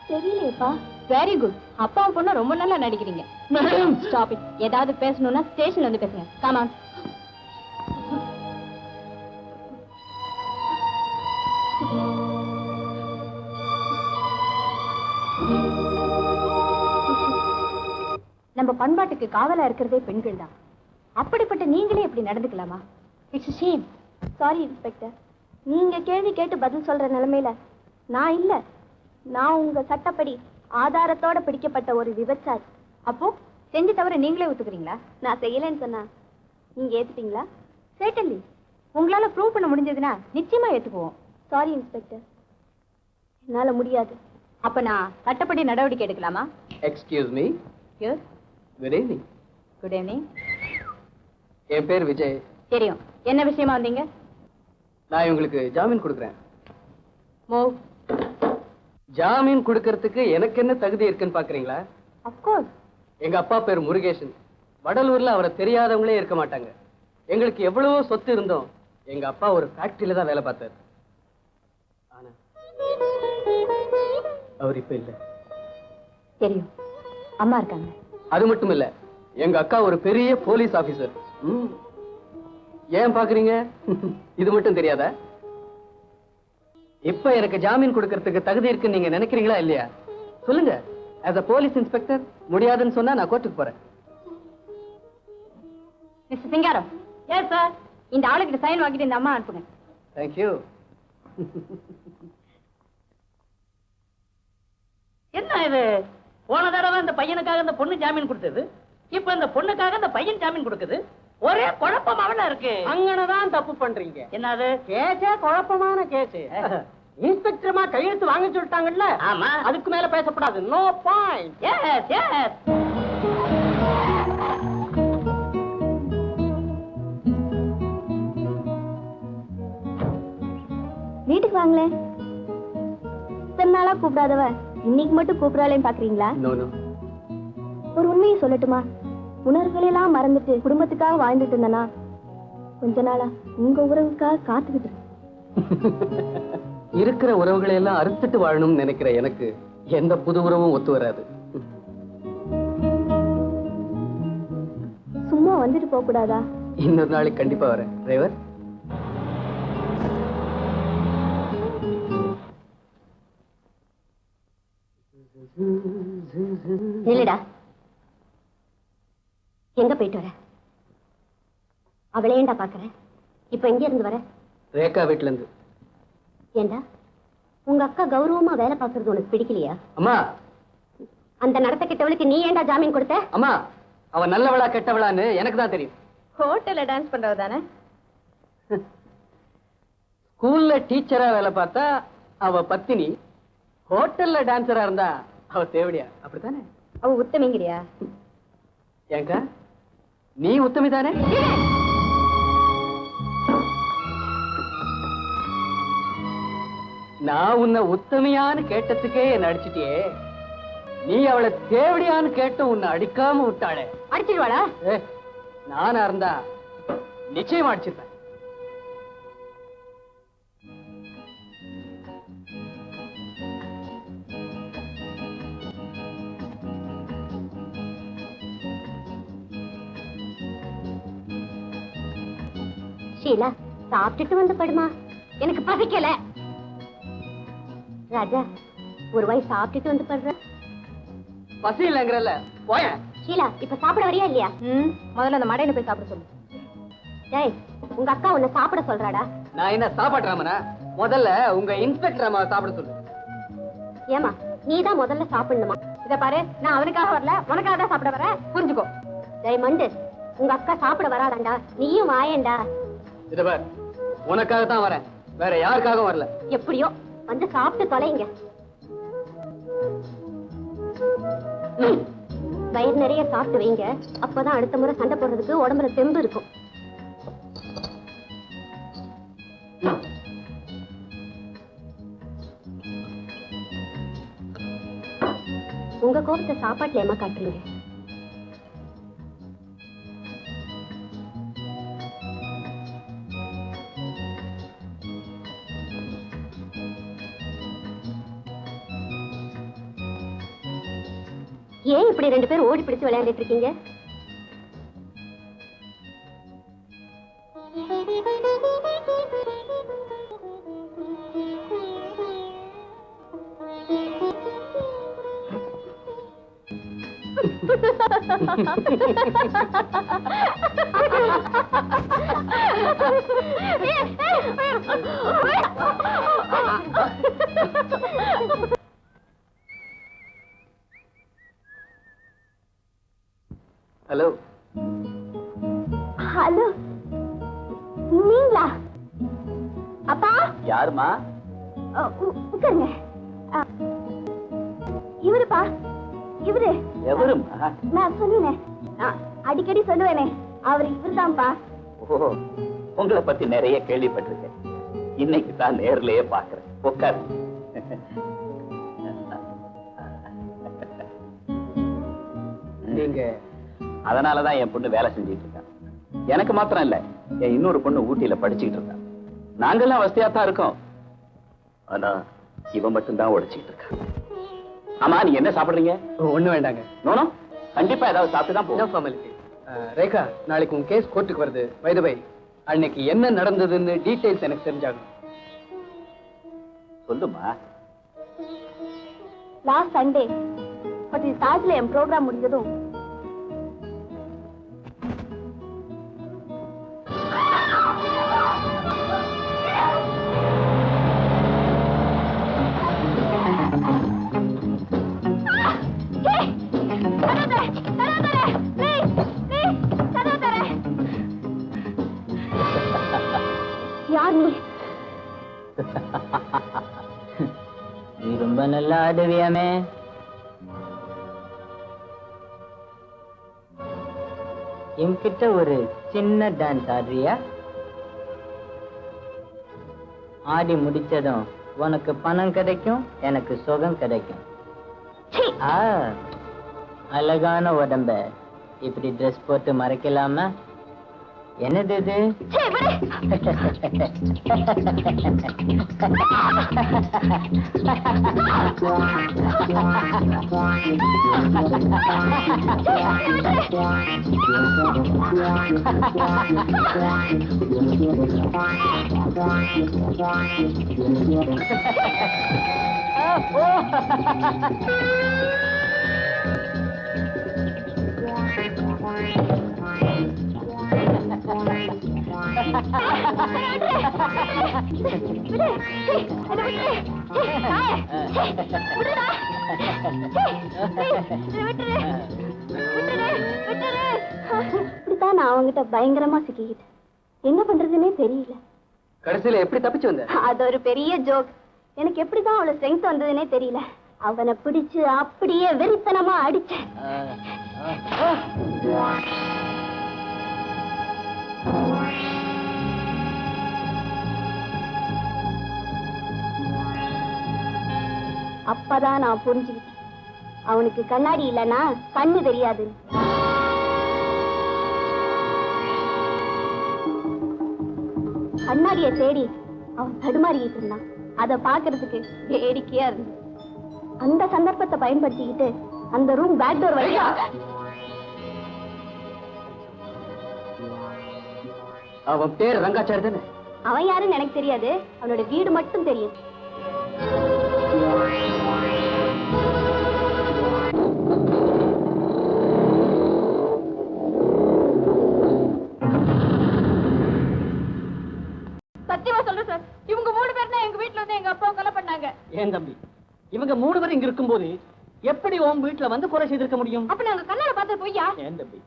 தெரியலையேப்பா. வெரி குட் அப்பாவும் பொண்ணு ரொம்ப நல்லா நடிக்கிறீங்க. Madam stop it. ஏதாவது பேசணும்னா ஸ்டேஷன்ல வந்து பேசுங்க. Come on. நம்ம பண்பாட்டுக்கு காவலா இருக்கிறதே பெண்கள் தான். அப்படிப்பட்ட நீங்களே இப்படி நடந்துக்கலாமா? It's shame. சாரி இன்ஸ்பெக்டர், நீங்க கேள்வி கேட்டு பதில் சொல்ற நிலைமையில நான் இல்ல. நான் உங்க சட்டப்படி ஆதாரத்தோட பிடிக்கப்பட்ட ஒரு விபச்சாரி. அப்போ செஞ்சு தவிர நீங்களே ஒத்துக்கிறீங்களா? நான் செய்யலைன்னு சொன்னா நீங்க ஏத்துப்பீங்களா? சேட்டன்லி. உங்களால ப்ரூவ் பண்ண முடிஞ்சதுன்னா நிச்சயமா ஏத்துக்குவோம். சாரி இன்ஸ்பெக்டர், என்னால முடியாது. அப்ப நான் சட்டப்படி நடவடிக்கை எடுக்கலாமா? Excuse me. Yes. Good evening. Good evening. என் பேர் விஜய். தெரியும். என்ன விஷயமா வந்தீங்க? நான் உங்களுக்கு ஜாமீன் கொடுக்குறேன். மூவ். ஜாமீன் கொடுக்கறதுக்கு எனக்கு என்ன தகுதி இருக்குன்னு பாக்குறீங்களா? Of course. எங்க அப்பா பேர் முருகேசன். வடலூர்ல அவரை தெரியாதவங்களே இருக்க மாட்டாங்க. எங்களுக்கு எவ்வளவோ சொத்து இருந்தோம். எங்க அப்பா ஒரு ஃபேக்டரியில தான் வேலை பார்த்தாரு. ஆனா அவர் இப்ப இல்ல. தெரியும். அம்மா இருக்காங்க. அது மட்டும் இல்ல, எங்க அக்கா ஒரு பெரிய போலீஸ் ஆபீசர். ஏன் பாக்குறீங்க? இது மட்டும் தெரியாதா? இப்ப எனக்கு ஜாமீன் கொடுக்கறதுக்கு தகுதி இருக்குன்னு நீங்க நினைக்கிறீங்களா இல்லையா? சொல்லுங்க. as a போலீஸ் இன்ஸ்பெக்டர் முடியாதுன்னு சொன்னா நான் கோர்ட்டுக்கு போறேன். மிஸ்டர் சிங்காரம். Yes sir. இந்த ஆளுகிட்ட சைன் வாங்கிட்டு இந்த அம்மா அனுப்புங்க. Thank you. என்ன இது? போன தடவை இந்த பையனுக்காக இந்த பொண்ணு ஜாமீன் கொடுத்தது, இப்ப இந்த பொண்ணுக்காக இந்த பையன் ஜாமீன் கொடுக்குது. ஒரே குழப்பமாவல இருக்கு. அங்கனதான் தப்பு பண்றீங்க. என்னது? கேஸே குழப்பமான கேஸ். இன்ஸ்பெக்டர்மா கையெழுத்து வாங்க சொல்லிட்டாங்கல்ல, ஆமா. அதுக்கு மேல பேசப்படாது. No point. Yes yes. வீட்டுக்கு வாங்களேன். இத்தனை நாளா கூப்பிடாதவ இன்னைக்கு மட்டும் கூப்பிடாளேன்னு பாக்குறீங்களா? No, no. ஒரு உண்மையை சொல்லட்டுமா? உணர்வுகளெல்லாம் மறந்துட்டு குடும்பத்துக்காக வாழ்ந்துட்டு இருந்தனா கொஞ்ச நாளா உங்க உறவுக்காக காத்துக்கிட்டு இருக்கேன். இருக்கிற உறவுகளை எல்லாம் அறுத்துட்டு வாழணும்னு நினைக்கிற எனக்கு எந்த புது உறவும் ஒத்து வராது. சும்மா வந்துட்டு போக கூடாதா? இன்னொரு நாளைக்கு கண்டிப்பா வரேன். டிரைவர். இல்லடா, எங்க போயிட்டு வர? அவளே ஏண்டா பாக்குற? இப்ப எங்க இருந்து வர? ரேகா வீட்டுல இருந்து. ஏண்டா உங்க அக்கா கௌரவமா வேலை பாக்குறது உனக்கு பிடிக்கலையா? அம்மா, அந்த நடத்த கிட்டவளுக்கு நீ ஏண்டா ஜாமீன் கொடுத்த? அம்மா, அவ நல்லவளா கெட்டவளான்னு எனக்கு தான் தெரியும். ஹோட்டல்ல டான்ஸ் பண்றவ தானே? ஸ்கூல்ல டீச்சரா வேலை பார்த்தா அவ பத்தினி, ஹோட்டல்ல டான்சரா இருந்தா அவ தேவடியா, அப்படித்தானே? அவ உத்தமிங்கிறியா? ஏங்கா, நீ உத்தமி தானே? நான் உன்னை உத்தமியான்னு கேட்டதுக்கே என்ன அடிச்சிட்டியே, நீ அவளை தேவடியான்னு கேட்டு உன்னை அடிக்காம விட்டாளே. அடிச்சிடுவாளா? நானா இருந்தா நிச்சயமா அடிச்சிருப்பேன். ஷீலா, சாப்பிட்டுட்டு வந்து படுமா. எனக்கு பசிக்கல. ராஜா, ஒரு வாய் சாப்பிட்டுட்டு வந்து படுற. பசி இல்லைங்கிறல்ல, போய. ஷீலா, இப்ப சாப்பிட வரியா இல்லையா? முதல்ல அந்த மடையில போய் சாப்பிட சொல்லு. டேய், உங்க அக்கா உன்னை சாப்பிட சொல்றாடா. நான் என்ன சாப்பாடுறாமனா? முதல்ல உங்க இன்ஸ்பெக்டர் அம்மா சாப்பிட சொல்லு. ஏமா, நீதான் முதல்ல சாப்பிடணுமா? இத பாரு, நான் அவனுக்காக வரல, உனக்காக தான் சாப்பிட வரேன். புரிஞ்சுக்கோ. டேய் மண்டு, உங்க அக்கா சாப்பிட வராதாண்டா, நீயும் வாயேண்டா. இத பார், உனக்காக தான் வரேன், வேற யாருக்காகவும் வரல. எப்படியோ வந்து சாப்பிட்டு தொலைங்க. வயிறு நிறைய சாப்பிட்டு வைங்க, அப்பதான் அடுத்த முறை சண்டை போடுறதுக்கு உடம்புல தெம்பு இருக்கும். உங்க கோபத்தை சாப்பாட்டுல ஏமா காட்டுறீங்க? ஏன் இப்படி 2 பேரும் ஓடி பிடிச்சு விளையாண்டுட்டு இருக்கீங்க? ஹலோ ஹலோ, நீங்களா? அப்பா யாருமா? உட்காருங்க. இவருப்பா, இவரு. எவரும்? நான் சொல்லுவேனே, அடிக்கடி சொல்லுவேனே, அவர் இவர்தான்ப்பா. ஓ, உங்களை பத்தி நிறைய கேள்விப்பட்டிருக்கேன். இன்னைக்கு தான் நேர்லயே பாக்குறேன். உட்காரு. நீங்க அதனாலதான் என் பொண்ணு வேலை செஞ்சுட்டு இருக்கா. எனக்கு மாத்திரம் இல்ல, என் இன்னொரு பொண்ணு ஊட்டியில படிச்சுக்கிட்டு இருக்கா. நாங்கெல்லாம் வசதியா தான் இருக்கோம். ஆனா இவன் மட்டும்தான் உடைச்சுக்கிட்டு இருக்கா. ஆமா, நீங்க என்ன சாப்பிடுறீங்க? ஒண்ணு வேண்டாங்க. நோனோ, கண்டிப்பா ஏதாவது சாப்பிட்டு தான் போகும். ஃபார்மாலிட்டி. ரேகா, நாளைக்கு உங்க கேஸ் கோர்ட்டுக்கு வருது. பை தி வே, அன்னைக்கு என்ன நடந்ததுன்னு டீடைல்ஸ் எனக்கு தெரிஞ்சாகும். சொல்லுமா. லாஸ்ட் சண்டே ஹோட்டல் தாஜ்ல என் ப்ரோக்ராம் முடிஞ்சதும் யார் நீ? நீ ரொம்ப நல்லா ஆடுவியாமே. என்கிட்ட ஒரு சின்ன டான்ஸ் ஆடுறியா? ஆடி முடிச்சதும் உனக்கு பணம் கிடைக்கும், எனக்கு சுகம் கிடைக்கும். அழகான உடம்ப இப்படி ட்ரெஸ் போட்டு மறைக்கலாமா? என்னது இது? இப்படித்தான் நான் அவங்கிட்ட பயங்கரமா சிக்கிக்கிட்டேன். என்ன பண்றதுன்னே தெரியல. கடைசியில எப்படி தப்பிச்சு வந்த? அது ஒரு பெரிய ஜோக். எனக்கு எப்படிதான் அவ்வளவு ஸ்ட்ரென்த் வந்ததுன்னே தெரியல. அவனை பிடிச்சு அப்படியே வெறித்தனமா அடிச்சேன். அப்பதான் நான் புரிஞ்சுக்கிட்டேன், அவனுக்கு கண்ணாடி இல்லைன்னா கண்ணு தெரியாது. கண்ணாடிய தேடி அவன் தடுமாறிக்கிட்டு இருந்தான். அதை பாக்குறதுக்கு வேடிக்கையா இருந்தது. அந்த சந்தர்ப்பத்தை பயன்படுத்திக்கிட்டு அந்த ரூம் பேக் டோர் வரைக்கும். அவன் பேர் ரங்காச்சாரி தானே? அவன் யாருன்னு எனக்கு தெரியாது, அவனோட வீடு மட்டும் தெரியும். சத்தியமா சொல்றேன் சார், இவங்க 3 பேர் தான் எங்க வீட்டுல வந்து எங்க அப்பாவை கொலை பண்ணாங்க. ஏன் தம்பி, இவங்க 3 பேர் இங்க இருக்கும்போது எப்படி உன் வீட்டுல வந்து கொலை செய்திருக்க முடியும்? அப்ப நாங்க கண்ணால பார்த்தது பொய்யா? ஏன் தம்பி,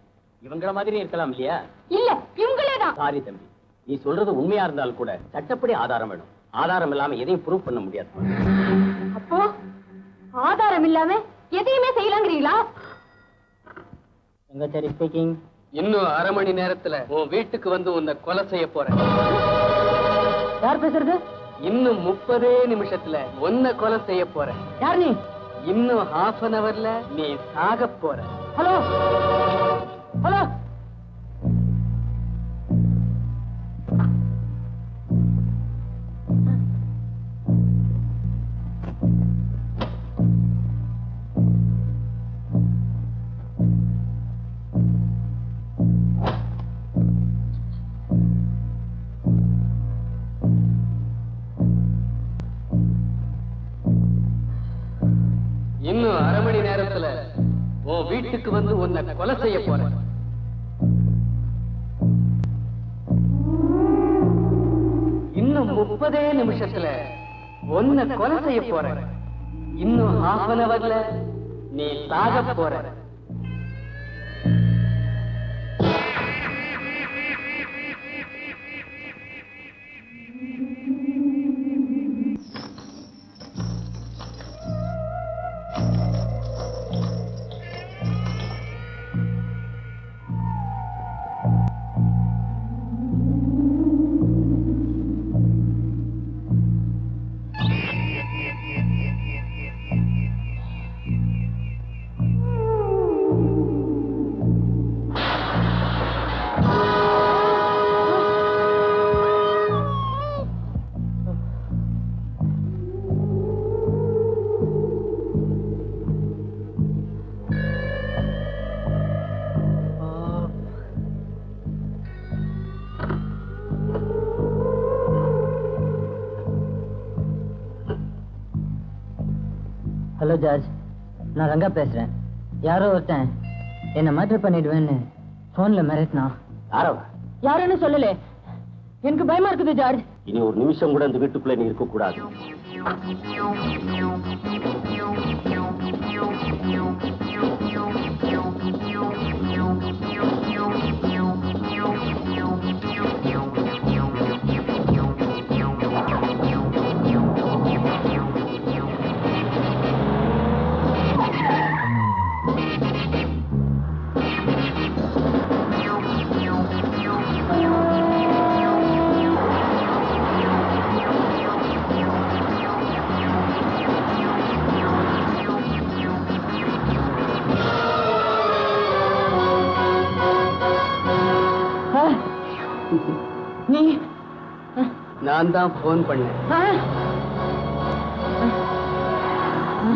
இவங்கள மாதிரி இருக்கலாம் இல்லையா? இல்ல, இவங்களே தான். சாரி தம்பி, நீ சொல்றது உண்மையா இருந்தால் கூட சட்டப்படி ஆதாரம் வேணும். ஆதாரம் இல்லாம எதையும் ப்ரூவ் பண்ண முடியாது. அப்போ ஆதாரம் இல்லாம எதையுமே செய்யலாங்கிறீங்களா? ரங்காச்சாரி ஸ்பீக்கிங். இன்னும் 1/2 மணி நேரத்துல உன் வீட்டுக்கு வந்து உன்னை கொலை செய்ய போறேன். யார் பேசுறது? இன்னும் 30 நிமிஷத்துல உன்னை கொலை செய்ய போறேன். யார் நீ? இன்னும் 1/2 an hourல நீ சாக போற. Hello hello. வீட்டுக்கு வந்து உன்னை கொலை செய்ய போறேன். இன்னும் 30 நிமிஷத்துல உன்னை கொலை செய்ய போறேன். இன்னும் half an hourல நீ சாக போற. ஹலோ ஜார்ஜ், நான் ரங்கா பேசுறேன். யாரோ ஒருத்தன் என்ன மர்டர் பண்ணிடுவேன்னு போன்ல மிரட்டினா. யாருன்னு சொல்லல. எனக்கு பயமா இருக்குது ஜார்ஜ். இனி ஒரு நிமிஷம் கூட இந்த வீட்டுக்குள்ள நீ இருக்க கூடாது. நீ நான் தான் போன் பண்ணேன்.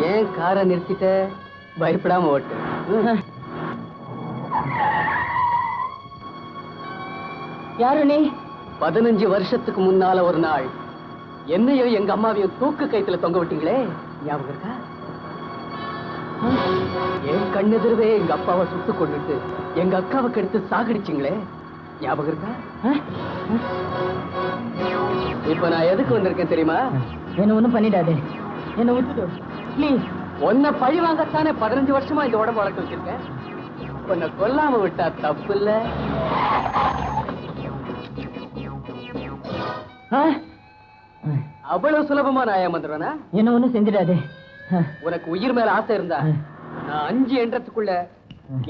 ஏன் காரை நிறுத்திட்ட? பயப்படாம ஓட்டு. யாரு நீ? 15 வருஷத்துக்கு முன்னால ஒரு நாள் என்னையும் எங்க அம்மாவையும் தூக்கு கைத்துல தொங்க விட்டீங்களே, ஞாபகம் இருக்கா? என் கண்ணெதிரவே எங்க அப்பாவை சுட்டு கொண்டுட்டு எங்க அக்காவை கெடுத்து சாகடிச்சிங்களே, ஞாபகம் இருக்கா? இப்ப நான் எதுக்கு வந்திருக்கேன் தெரியுமா? என்ன ஒண்ணும் பண்ணிடாதே, என்ன விட்டுடு ப்ளீஸ். உன்னை பழி வாங்கத்தானே 15 வருஷமா இந்த உடம்பு வளர்க்க வச்சிருக்கேன். உன்னை கொல்லாம விட்டா தப்பு இல்ல. அவ்வளவு சுலபமா நான் ஏமாந்துருவேனா? என்ன ஒண்ணும் செஞ்சிடாதே. உனக்கு உயிர் மேல ஆசை இருந்தா நான் 5 எண்ணத்துக்குள்ள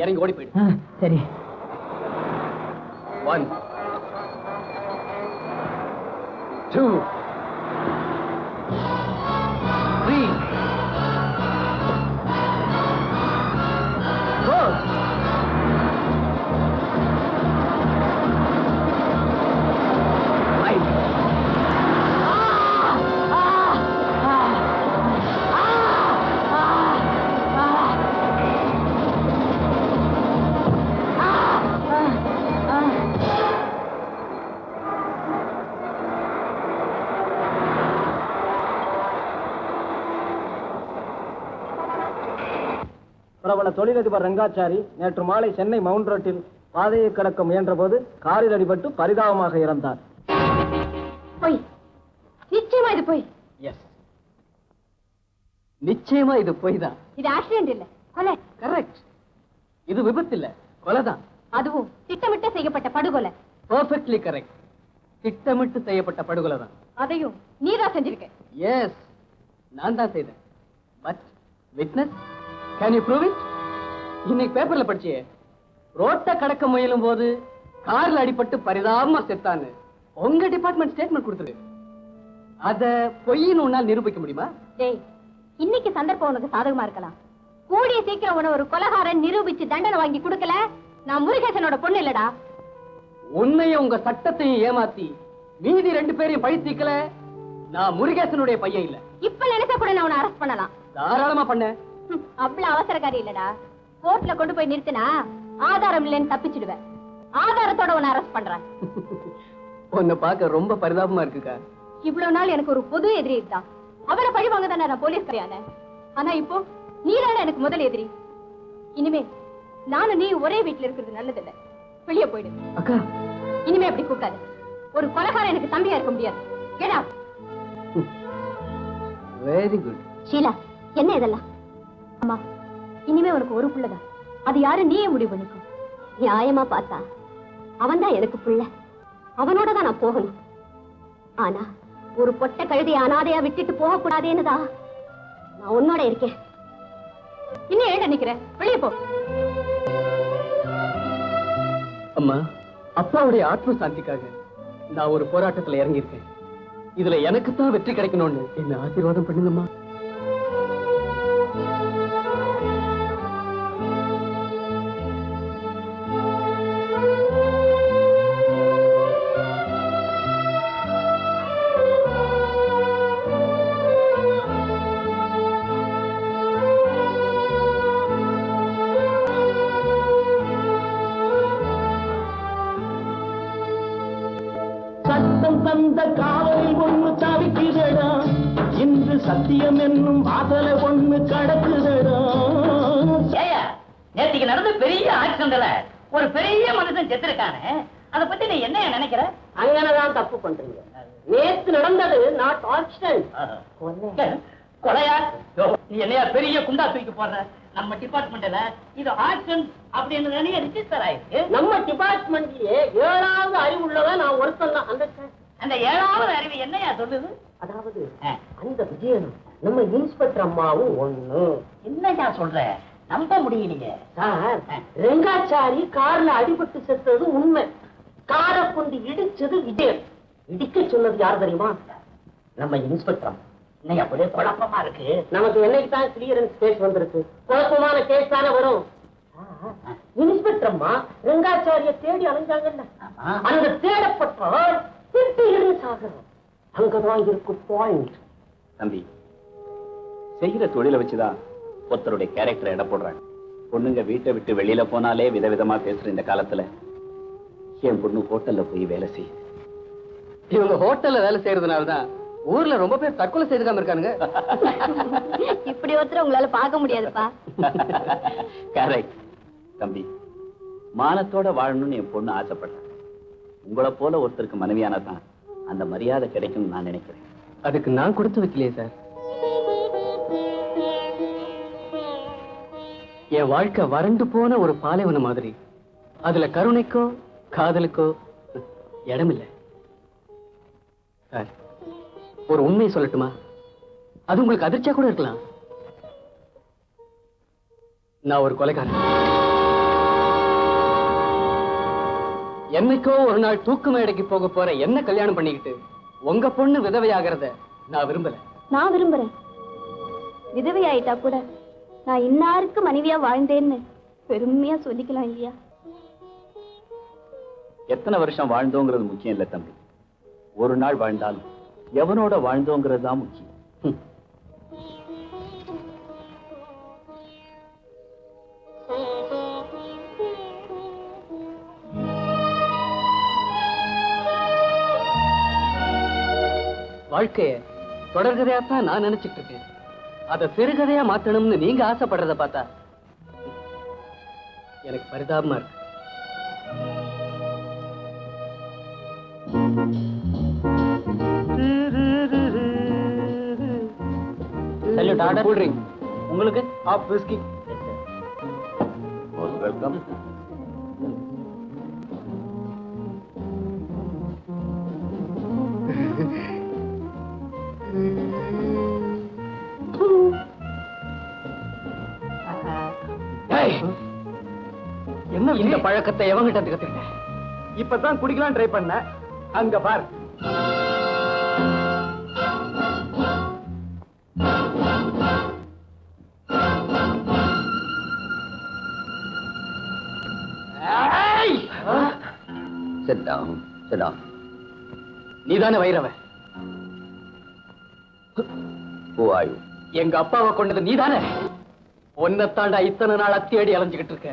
இறங்கி ஓடி போயிடு. சரி. 1 2 3 4 5 பிரபல தொழிலதிபர் ரங்காச்சாரி நேற்று மாலை சென்னை மவுண்ட் ரோட்டில் பாதையை கடக்க முயன்ற போது காரில் அடிபட்டு பரிதாபமாக இறந்தார். போய் நிச்சயமா இது போய். எஸ், நிச்சயமா இது போய் தான். இது ஆக்சிடென்ட் இல்ல, கொலை. கரெக்ட். இது விபத்து இல்ல, கொலைதான். அதுவும் திட்டமிட்டு செய்யப்பட்ட படுகொலை. Perfectly correct. திட்டமிட்டு செய்யப்பட்ட படுகொலை தான். அதையும் நீதான் செஞ்சிருக்க. எஸ், நான் தான் செய்தேன். But witness, can you prove it? இன்னைக்கு பேப்பர்ல படிச்சியே, ரோட்டை கடக்க முயலும் போது கார்ல அடிபட்டு பரிதாபமா செத்தான்னு உங்க டிபார்ட்மெண்ட் ஸ்டேட்மெண்ட் கொடுத்துருக்கு. அத பொய்ன்னு உன்னால் நிரூபிக்க முடியுமா? டேய், இன்னைக்கு சந்தர்ப்பம் உனக்கு சாதகமா இருக்கலாம். கூடிய சீக்கிரம் உன ஒரு கொலைகாரன் நிரூபிச்சு தண்டனை வாங்கி கொடுக்கல, நான் முருகேசனோட பொண்ணு இல்லடா. உன்னையும் உங்க சட்டத்தையும் ஏமாத்தி மீதி 2 பேரையும் பழி தீக்கல, நான் முருகேசனுடைய பையன் இல்ல. இப்ப நினைச்சா கூட நான் உன்னை அரெஸ்ட் பண்ணலாம். தாராளமா பண்ண. அவ்வளவு அவசரக்காரி இல்லடா. கோர்ட்ல கொண்டு போய் நிறுத்தினா ஆதாரம் இல்லைன்னு தப்பிச்சிடுவேன். ஆதாரத்தோட உன்னை அரெஸ்ட் பண்றேன். உன்னை பார்க்க ரொம்ப பரிதாபமா இருக்குக்கா. இவ்வளவு நாள் எனக்கு ஒரு பொது எதிரி இருந்தான். அவனை பழி வாங்க தானே நான் போலீஸ் கிடையாது. ஆனா இப்போ நீதானே எனக்கு முதல் எதிரி. இனிமே நானும் நீ ஒரே வீட்டுல இருக்கிறது நல்லதில்லை. வெளியே போயிடு. அக்கா, இனிமே அப்படி கூப்பிடாது. ஒரு கொலைகாரன் எனக்கு தம்பியா இருக்க முடியாது. கேடா. Very good. ஷீலா, என்ன இதெல்லாம்? அம்மா, இனிமே உனக்கு ஒரு புள்ளதான். அது யாரு நீயே முடிவு பண்ணிக்கோ. நியாயமா பார்த்தா அவன் தான் எனக்கு புள்ள. அவனோட தான் நான் போகணும். ஆனா ஒரு பொட்ட கழுதைய அனாதையா விட்டுட்டு போக கூடாதேன்னுதான் நான் உன்னோட இருக்கேன். இன்னும் ஏண்ட நிக்கிறேன்? வெளியே போ. அம்மா, அப்பாவுடைய ஆத்ம சாந்திக்காக நான் ஒரு போராட்டத்துல இறங்கியிருக்கேன். இதுல எனக்கு தான் வெற்றி கிடைக்கணும்னு என்ன ஆசீர்வாதம் பண்ணுங்கம்மா. சட்டம் தந்த காவலில் ஒண்ணு தவிக்குதடா, இன்று சத்தியம் என்னும் வாசலை ஒண்ணு கடக்குதடா. நேற்றுக்கு நடந்த பெரிய ஆக்சிடென்ட்ல ஒரு பெரிய மனுஷன் செத்துருக்கானே, அத பத்தி நீ என்ன நினைக்கிற? அங்கனதான் தப்பு பண்றீங்க. நேத்து நடந்தது நாட் ஆக்சிடென்ட். கொலையா? நீ என்னையா பெரிய குண்டா தூக்கி போடுற? நம்ம டிபார்ட்மெண்ட்ல இது ஆக்சிடென்ட் அப்படின்னு ரிஜிஸ்டர் ஆயிருக்கு. நம்ம டிபார்ட்மெண்ட்லயே 7வது அறிவு உள்ளவன் நான் ஒருத்தன் தான். அந்த 7வது அறிவு என்னையா சொல்லுது? அதாவது அந்த விஜயனும் நம்ம இன்ஸ்பெக்டர் அம்மாவும் ஒண்ணு. என்னையா சொல்ற? நம்ப முடியலையே சார். ரெங்காச்சாரி கார்ல அடிபட்டு செத்தது உண்மை. காரை கொண்டு இடிச்சது விஜயன். இடிக்க சொன்னது யார் தெரியுமா? நம்ம இன்ஸ்பெக்டர். இன்னைக்கு அப்படியே குழப்பமா இருக்கு. நமக்கு என்னைக்கு தான் கிளியரன்ஸ் கேஸ் வந்திருக்கு? குழப்பமான கேஸ் தானே வரும். இன்ஸ்பெக்டர் அம்மா ரெங்காச்சாரிய தேடி அலைஞ்சாங்கல்ல, அந்த தேடப்பட்டால் திடீர்னு சாகரம். அங்கதான் இருக்கு பாயிண்ட். தம்பி, செய்கிற தொழிலை வச்சுதான் ஒருத்தருடைய கேரக்டர் எடை போடுறாங்க. பொண்ணுங்க வீட்டை விட்டு வெளியில போனாலே விதவிதமா பேசுற இந்த காலத்துல என் பொண்ணு ஹோட்டல்ல போய் வேலை செய்யுது. இவங்க ஹோட்டல்ல வேலை செய்யறதுனாலதான் ஊர்ல ரொம்ப பேர் தற்கொலை செய்துக்காம இருக்கானுங்க. இப்படி ஒருத்தர் உங்களால பார்க்க முடியாதுப்பா. கரெக்ட். தம்பி, மானத்தோட வாழணும்னு என் பொண்ணு ஆசைப்பட்டேன். உங்களை போல ஒருத்தருக்கு மனைவியானதான் அந்த மரியாதை கிடைக்கும் நான் நினைக்கிறேன். அதுக்கு நான் கொடுத்து வைக்கலையே சார். என் வாழ்க்கை வறண்டு போன ஒரு பாலைவனம் மாதிரி. அதுல கருணைக்கோ காதலுக்கோ இடமில்லை சார். ஒரு உண்மையை சொல்லட்டுமா? அது உங்களுக்கு அதிர்ச்சியா கூட இருக்கலாம். நான் ஒரு கொலைகாரன். என்னைக்கோ ஒரு நாள் தூக்கு மேடைக்கு போக போற என்ன கல்யாணம் பண்ணிக்கிட்டு உங்க பொண்ணு விதவையாகிறத நான் விரும்பல. நான் விரும்புறேன். விதவை ஆயிட்டா கூட நான் இன்னாருக்கு மனைவியா வாழ்ந்தேன்னு பெருமையா சொல்லிக்கலாம் இல்லையா? எத்தனை வருஷம் வாழ்ந்தோங்கிறது முக்கியம் இல்ல தம்பி. ஒரு நாள் வாழ்ந்தாலும் எவனோட வாழ்ந்தோங்கிறது தான் முக்கியம். வாழ்க்கைய தொடர்கதையாத்தான் நான் நினைச்சிட்டு இருக்கேன். அதை சிறுகதையா மாத்தணும்னு நீங்க ஆசைப்படுறத பார்த்தா எனக்கு பரிதாபமா இருக்கு. Salute order. கூல் ட்ரிங்க் உங்களுக்கு ஆஃப் விஸ்கி. வெல்கம். என்ன இந்த பழக்கத்தை எவங்கிட்ட கத்துக்கிட்ட? இப்பதான் குடிக்கலாம் ட்ரை பண்ண. அங்க பார். Sit down. Sit down. நீதானே வைரவன்? Who are you? எங்க அப்பாவை கொண்டது நீதானே? ஒன்னத்தாண்டா இத்தனை நாள் அத்தியடி அலைஞ்சுகிட்டு இருக்க.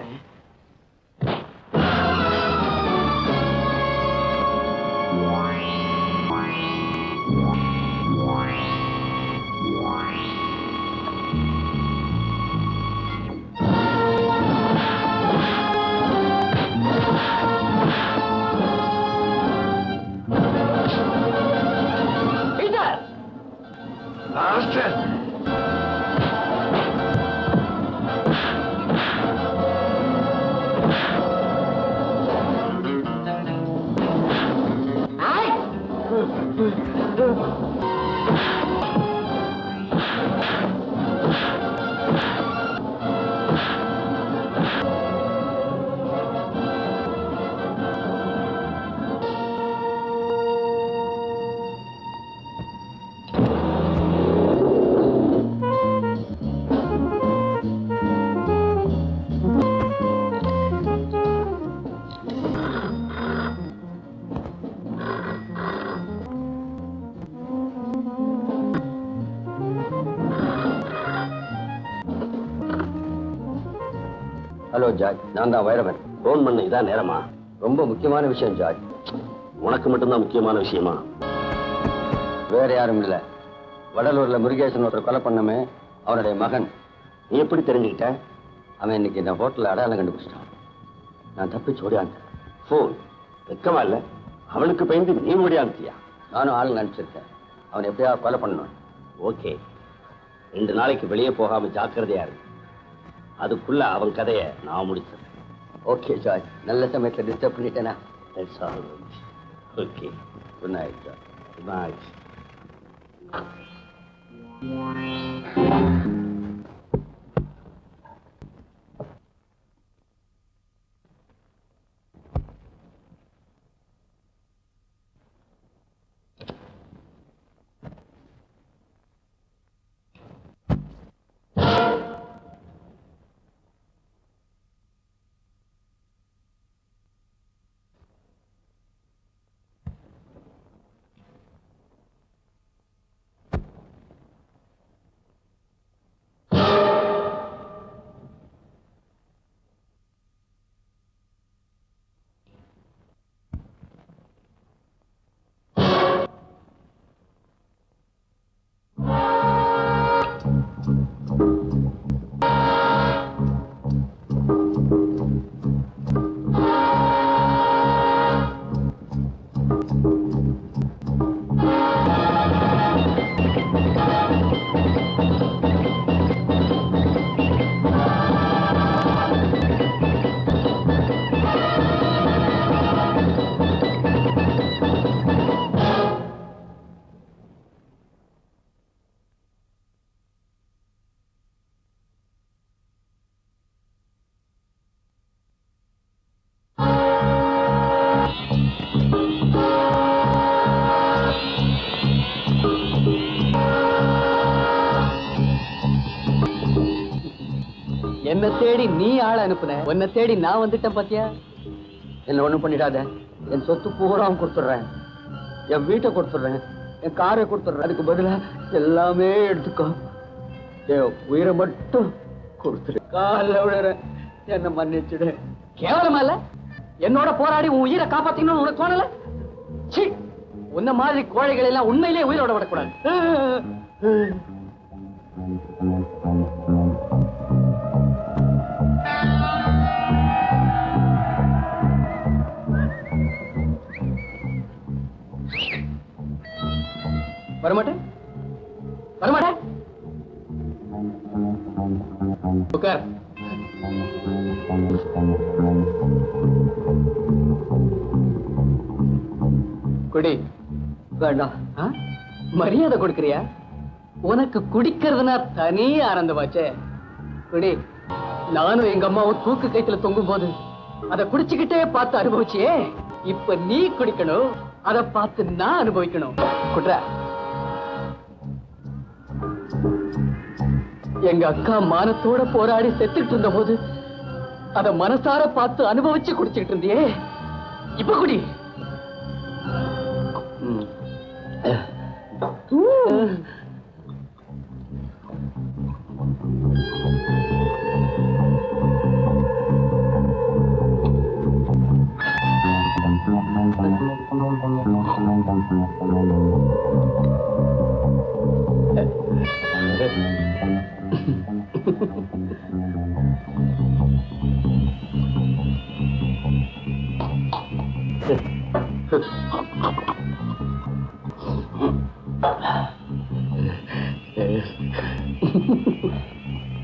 ஹலோ ஜார்ஜ், நான் தான் வைரவன். ஃபோன் பண்ண இதான் நேரமா? ரொம்ப முக்கியமான விஷயம் ஜார்ஜ். உனக்கு மட்டும்தான் முக்கியமான விஷயமா? வேற யாரும் இல்லை. வடலூர்ல முருகேசன் ஒருத்தர் கொலை பண்ணமே, அவனுடைய மகன். நீ எப்படி தெரிஞ்சுக்கிட்ட? அவன் இன்னைக்கு இந்த ஹோட்டலில் அடையாளம் கண்டுபிடிச்சிட்டான். நான் தப்பிச்சு ஓடியாந்தேன். ஃபோன் வெக்கமா இல்லை? அவனுக்கு பயந்து நீ ஓடியாந்தியா? நானும் ஆளுங்க அனுப்பிச்சிருக்கேன். அவனை எப்படியா கொலை பண்ணணும். ஓகே, 2 நாளைக்கு வெளியே போகாம ஜாக்கிரதையா இருக்கு. அதுக்குள்ள அவன் கதையை நான் முடிச்சேன். ஓகே ஜார்ஜ், நல்ல சமயத்தில் டிஸ்டர்ப் பண்ணிட்டேனா? That's all right. Okay, good night George. Good night. என்ன தேடி நீ ஆள அனுப்புன, உன்னை தேடி நான் வந்துட்டேன் பாத்தியா? என்ன ஒண்ணும் பண்ணிடாத. என் சொத்து பூராவும் கொடுத்துடுறேன். என் வீட்டை கொடுத்துடுறேன். என் காரை கொடுத்துடுறேன். அதுக்கு பதிலா எல்லாமே எடுத்துக்கோ. என் உயிரை மட்டும் கொடுத்துடு. காலில் விடுறேன், என்ன மன்னிச்சுடு. கேவலமா இல்ல? என்னோட போராடி உன் உயிரை காப்பாத்தீங்கன்னு உனக்கு தோணல? சீ, உன்ன மாதிரி கோழைகளை எல்லாம் உண்மையிலேயே உயிரோட விடக்கூடாது. வரமாட்டேன், வரமாட்டேன். உட்கார். குடி. வேண்டாம். மரியாதை கொடுக்கறியா? உனக்கு குடிக்கிறதுனா தனி ஆனந்தமாச்சே. குடி. நானும் எங்க அம்மாவும் தூக்கு கைத்துல தொங்கும் போது அதை குடிச்சுக்கிட்டே பார்த்து அனுபவிச்சியே. இப்ப நீ குடிக்கணும், அதை பார்த்து நான் அனுபவிக்கணும். குட்ற. எங்க அக்கா மானத்தோட போராடி செத்துட்டு இருந்த போது அத மனசார பார்த்து அனுபவிச்சு குடிச்சுக்கிட்டு இருந்தியே. இப்ப குடி.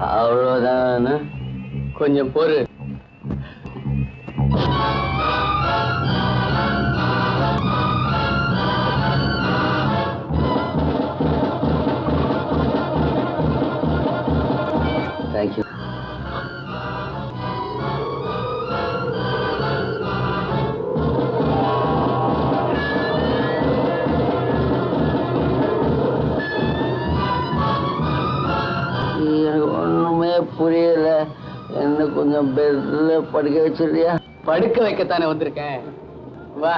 அவ்வளவுதான். கொஞ்சம் பொறு. தேங்க்யூ. எனக்கு ஒண்ணுமே புரியல. என்ன கொஞ்சம் பெட்ல படுக்க வச்சிருக்கியா? படுக்க வைக்கத்தானே வந்திருக்கேன். வா.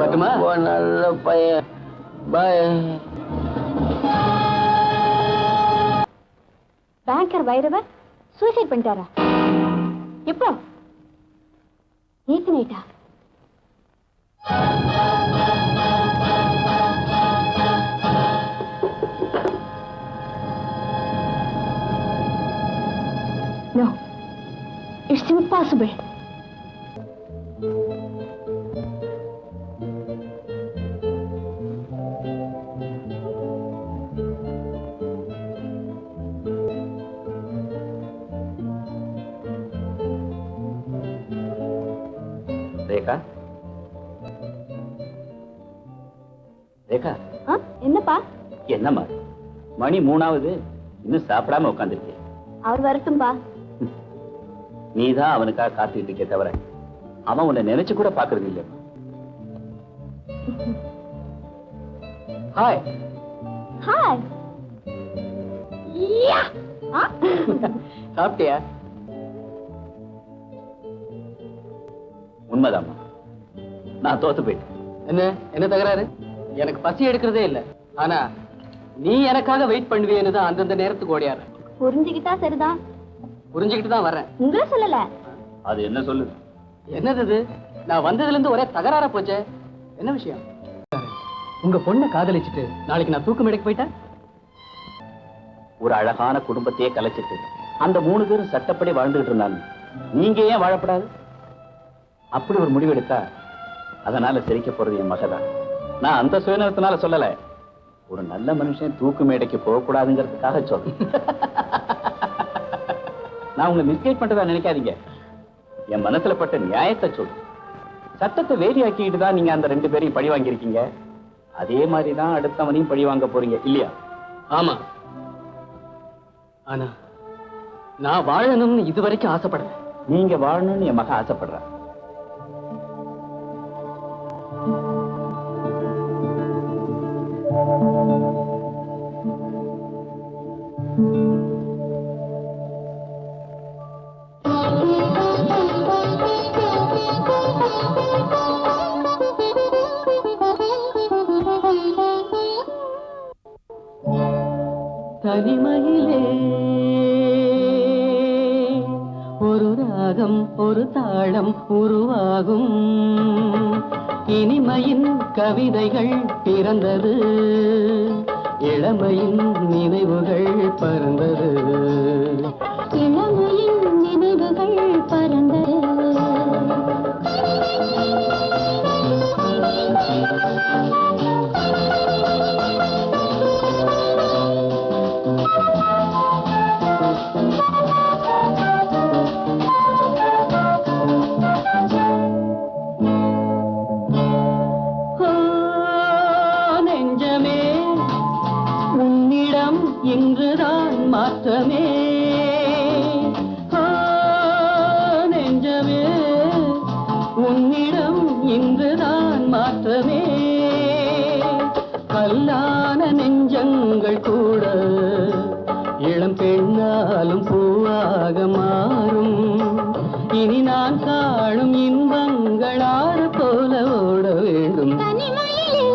வரட்டுமா? ரொம்ப நல்ல பையன். பாய். பேங்கர் வைரவர் சூசைட் பண்ணிட்டாரா? எப்போ? நேத்து நைட்டா? No, it's impossible. Rekha, Rekha, என்னப்பா? என்னம்மா மணி 3ஆவது, இன்னும் சாப்பிடாம உட்காந்துருக்கேன். அவர் வரட்டும்பா. நீதான் அவனுக்காக காத்துக்கிட்டு இருக்கே தவிர அவன் உன்னை நினைச்சு கூட பாக்குறது இல்லை. ஹாய். ஹாய். சாப்பிட்டியா? உண்மைதாம்மா, நான் தோத்து போயிட்டேன். என்ன தகராறு? எனக்கு பசி எடுக்கிறதே இல்ல. ஆனா நீ எனக்காக வெயிட் பண்ணுவியன்னு தான் அந்தந்த நேரத்துக்கு ஓடியாரு. புரிஞ்சுக்கிட்டா சரிதான். புரிஞ்சுக்கிட்டு தான் வரேன். உங்களை சொல்லல. அது என்ன சொல்லு? என்னது இது? நான் வந்ததுல இருந்து ஒரே தகராறா போச்சே. என்ன விஷயம்? உங்க பொண்ணை காதலிச்சுட்டு நாளைக்கு நான் தூக்கு மேடைக்கு போயிட்டேன். ஒரு அழகான குடும்பத்தையே கலைச்சிட்டு அந்த 3 பேரும் சட்டப்படி வாழ்ந்துகிட்டு இருந்தாங்க. நீங்க ஏன் வாழப்படாது? அப்படி ஒரு முடிவு எடுத்தா அதனால சிரிக்க போறது என் மகதான். நான் அந்த சுயநலத்தினால சொல்லல, ஒரு நல்ல மனுஷன் தூக்கு மேடைக்கு போகக்கூடாதுங்கிறதுக்காக சொல்றேன். நான் உங்களை மிஸ்கைட் பண்றதா நினைக்காதீங்க. என் மனசுல பட்ட நியாயத்தை சொல்றேன். சட்டத்தை வேலியாக்கிட்டு தான் நீங்க அந்த 2 பேரையும் பழி வாங்கியிருக்கீங்க. அதே மாதிரிதான் அடுத்தவனையும் பழி வாங்க போறீங்க இல்லையா? ஆமா. ஆனா நான் வாழணும்னு இதுவரைக்கும் ஆசைப்படுறேன். நீங்க வாழணும்னு என் மகன் ஆசைப்படுறான். தனிமையிலே ஒரு ராகம் ஒரு தாளம் உருவாகும். இனிமையின் கவிதைகள் பிறந்தது, இளமையின் நினைவுகள் பறந்தது. இளமையின் நினைவுகள் பறந்தது. நெஞ்சமே உன்னிடம் இன்றுதான் மாற்றமே. நெஞ்சமே உன்னிடம் இன்றுதான் மாற்றமே. கல்லான நெஞ்சங்கள் கூட இளம் பெண்ணாலும் பூவாக மாறும். இனி நான் காணும் இன்பங்கள் ஆறு போல ஓட வேண்டும். தனிமையிலே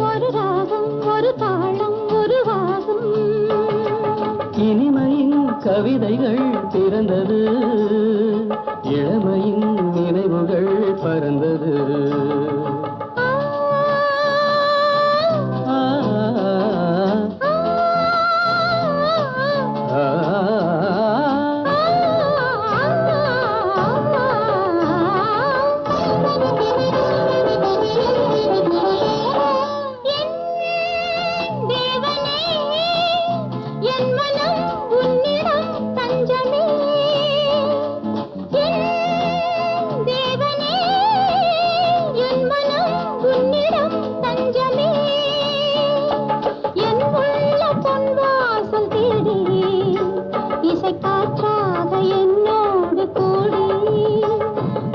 ஒரு ராகம் ஒரு தாளம் உருவாகும். இனிமையின் கவிதைகள் பிறந்தது, இளமையின் நினைவுகள் பறந்தது. காற்றாக என்னோடு கூடி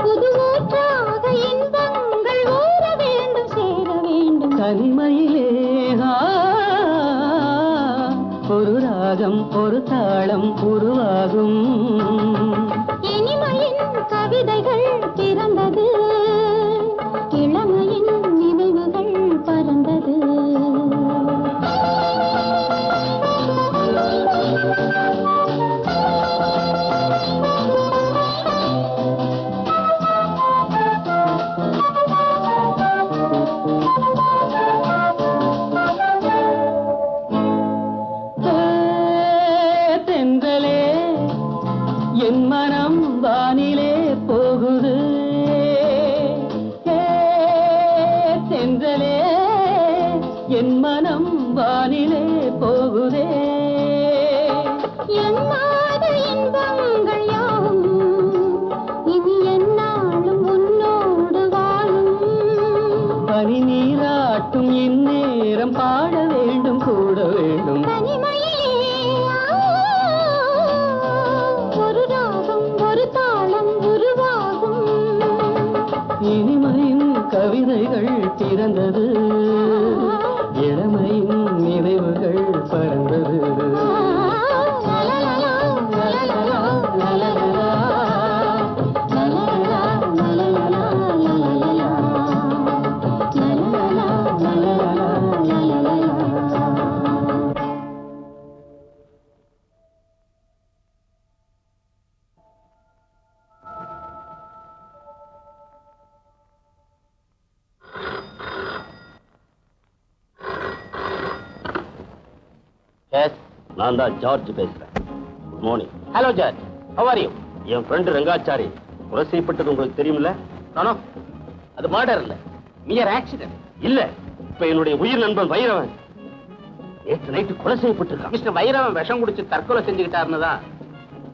புதுவூற்றாக இன்பங்கள் ஊற வேண்டும் சேர வேண்டும். தனிமையிலே ஒரு ராகம் ஒரு தாளம் உருவாகும். இனிமையின் கவிதைகள் பிறந்தது. தென்றலே என் மனம் வானிலே போகுதே எண்ணாத இன்பங்கள் யாவும் இனி என்னாலும் உன்னோடு வாழும் பனி நீராட்டும் இந்நேரம் பாட வேண்டும் கூட வேண்டும் தனிமையிலே ஒரு ராகம் ஒரு தாளம் உருவாகும் இனிமையின் கவிதைகள் பிறந்தது இளமையின் நினைவுகள் பறந்தது நான் தான் ஜார்ஜ் பேசுறேன். Good morning. Hello George, how are you? N friend Rangachari கொலை செய்யப்பட்டது உங்களுக்கு தெரியுமில்ல? நானோ அது மர்டர் இல்ல, மியர் ஆக்சிடென்ட். இல்ல, இப்ப என்னுடைய உயிர் நண்பன் வைரவன் நேற்று நைட்டு கொலை செய்யப்பட்டிருக்கான். மிஸ்டர் வைரவன் விஷம் குடிச்சு தற்கொலை செஞ்சுக்கிட்டாருன்னு தான்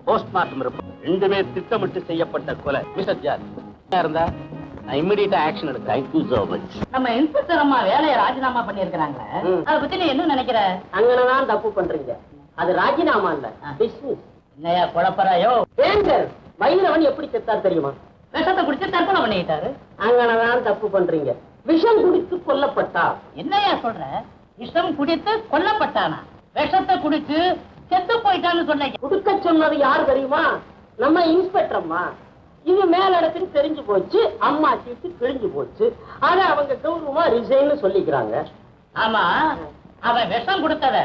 போஸ்ட்மார்ட்டம் இருக்கும். ரெண்டுமே திட்டமிட்டு செய்யப்பட்ட கொலை. மிஸ்டர் ஜார்ஜ் இருந்தா நான் இம்மிடியட்டா ஆக்ஷன் எடுத்தேன். Thank you so much. நம்ம இன்ஸ்பெக்டர் அம்மா வேலையை ராஜினாமா பண்ணியிருக்கிறாங்களே, அதை பத்தி நீ என்ன நினைக்கிற? அங்கனதான் தப்பு பண்றீங்க. அது ராஜினாமா இல்ல, பிசினஸ். என்னையா குழப்பறாயோ? டேஞ்சர். வைரவன் எப்படி செத்தார் தெரியுமா? விஷத்தை குடிச்சு தற்கொலை பண்ணிக்கிட்டாரு. அங்கனதான் தப்பு பண்றீங்க. விஷம் குடித்து கொல்லப்பட்டார். என்னையா சொல்ற? விஷம் குடித்து கொல்லப்பட்டானா? விஷத்தை குடிச்சு செத்து போயிட்டான்னு சொன்னீங்க. குடுக்க சொன்னது யாரு தெரியுமா? நம்ம இன்ஸ்பெக்டர் அம்மா. இது மேலிடத்துக்கு தெரிஞ்சு போச்சு, அம்மா சீட்டு கிழிஞ்சு போச்சு. ஆனா அவங்க கௌரவமா ரிசைன்னு சொல்லிக்கிறாங்க. ஆமா, அவன் விஷம் கொடுத்தத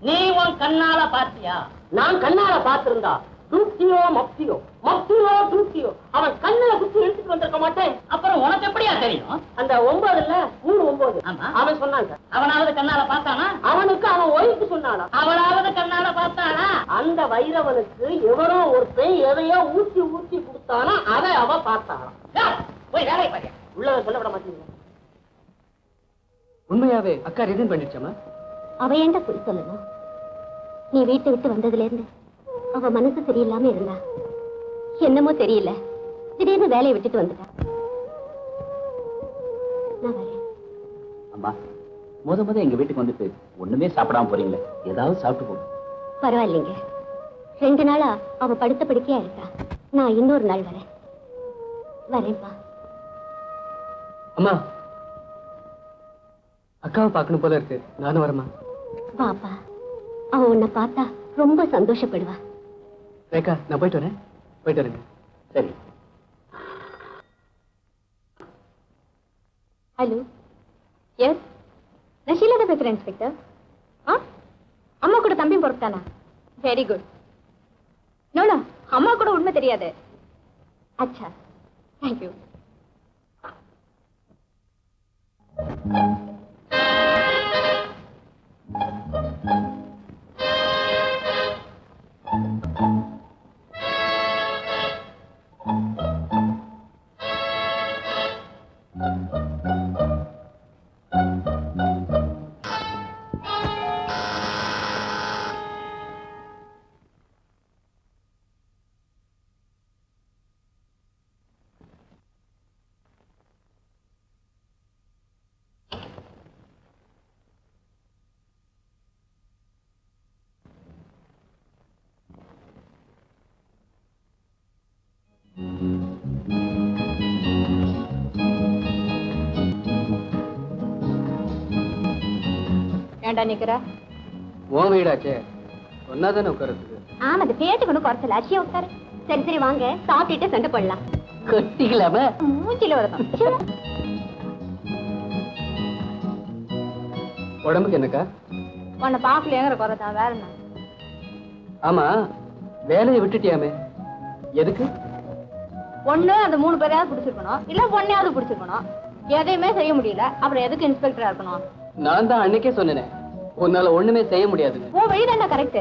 நீ உன் கண்ணால பாத்தியா? நான் கண்ணால பாத்திருந்தா டூட்டியோ மப்தியோ, மப்தியோ டூட்டியோ அவன் கண்ணுல குத்தி எடுத்துட்டு வந்திருக்க மாட்டேன். அப்புறம் உனக்கு எப்படியா தெரியும்? அந்த 9 3 ஆமா. 9 அவன் சொன்னான் சார். அவனாவது கண்ணால பார்த்தானா? அவனுக்கு அவன் ஒய்ஃபு சொன்னானா? அவனாவது கண்ணால பார்த்தானா? அந்த வைரவனுக்கு எவரோ ஒருத்தன் எதையோ ஊத்தி ஊத்தி கொடுத்தானா, அதை அவ பார்த்தாளாம். டேய், போய் வேலையை பாரு. உள்ளத சொல்ல விட மாட்டீங்க. உண்மையாவே அக்கா ரிசைன் பண்ணிடுச்சாமா? அவ ஏன்டா போய் சொல்லணும்? நீ வீட்டை விட்டு வந்ததுல இருந்து அவ மனசு சரியில்லாம இருந்தா. என்னமோ தெரியல, திடீர்னு வேலையை விட்டுட்டு வந்துட்டா. நான் வரேன். அம்மா, முத எங்க வீட்டுக்கு வந்துட்டு ஒண்ணுமே சாப்பிடாம போறீங்களே, ஏதாவது சாப்பிட்டு போங்க. பரவாயில்லைங்க, 2 நாளா அவ படுத்த படுக்கையா இருக்கா. நான் இன்னொரு நாள் வரேன். வரேன்ப்பா. அம்மா, அக்காவை பார்க்கணும் போல இருக்கு. நானும் வரமா? பாப்பா, அவ உன்னை பார்த்தா ரொம்ப சந்தோஷப்படுவா. ரேகா, நான் போயிட்டு வரேன். போயிட்டு வரேங்க. சரி. ஹலோ, எஸ், நான் ஷீலா தான் பேசுறேன் இன்ஸ்பெக்டர். அம்மா கூட தம்பி பொறுத்தானா? Very good. நோ, அம்மா கூட உண்மை தெரியாது. அச்சா, தேங்க்யூ. ஏண்டா நிக்கிற? உன் வீடாச்சே, ஒன்னாதானே உட்காரத்துக்கு. ஆமா, அது பேட்டுக்கு ஒன்றும் குறைச்சல. அச்சியா உட்காரு. சரி சரி, வாங்க சாப்பிட்டுட்டு சண்டை போடலாம். கட்டிக்கலாம? மூச்சில வரதான். உடம்புக்கு என்னக்கா? உன்னை பாக்கலையேங்கிற குறைதான், வேற என்ன? ஆமா, வேலையை விட்டுட்டியாமே, எதுக்கு? ஒண்ணு அந்த 3 பேரையாவது பிடிச்சிருக்கணும், இல்ல பொண்ணையாவது பிடிச்சிருக்கணும். எதையுமே செய்ய முடியல, அப்புறம் எதுக்கு இன்ஸ்பெக்டரா இருக்கணும்? நான் தான் அன்னைக்கே சொன்னேன், உன்னால ஒண்ணுமே செய்ய முடியாதுன்னு. உன் வழிதான்டா கரெக்ட்.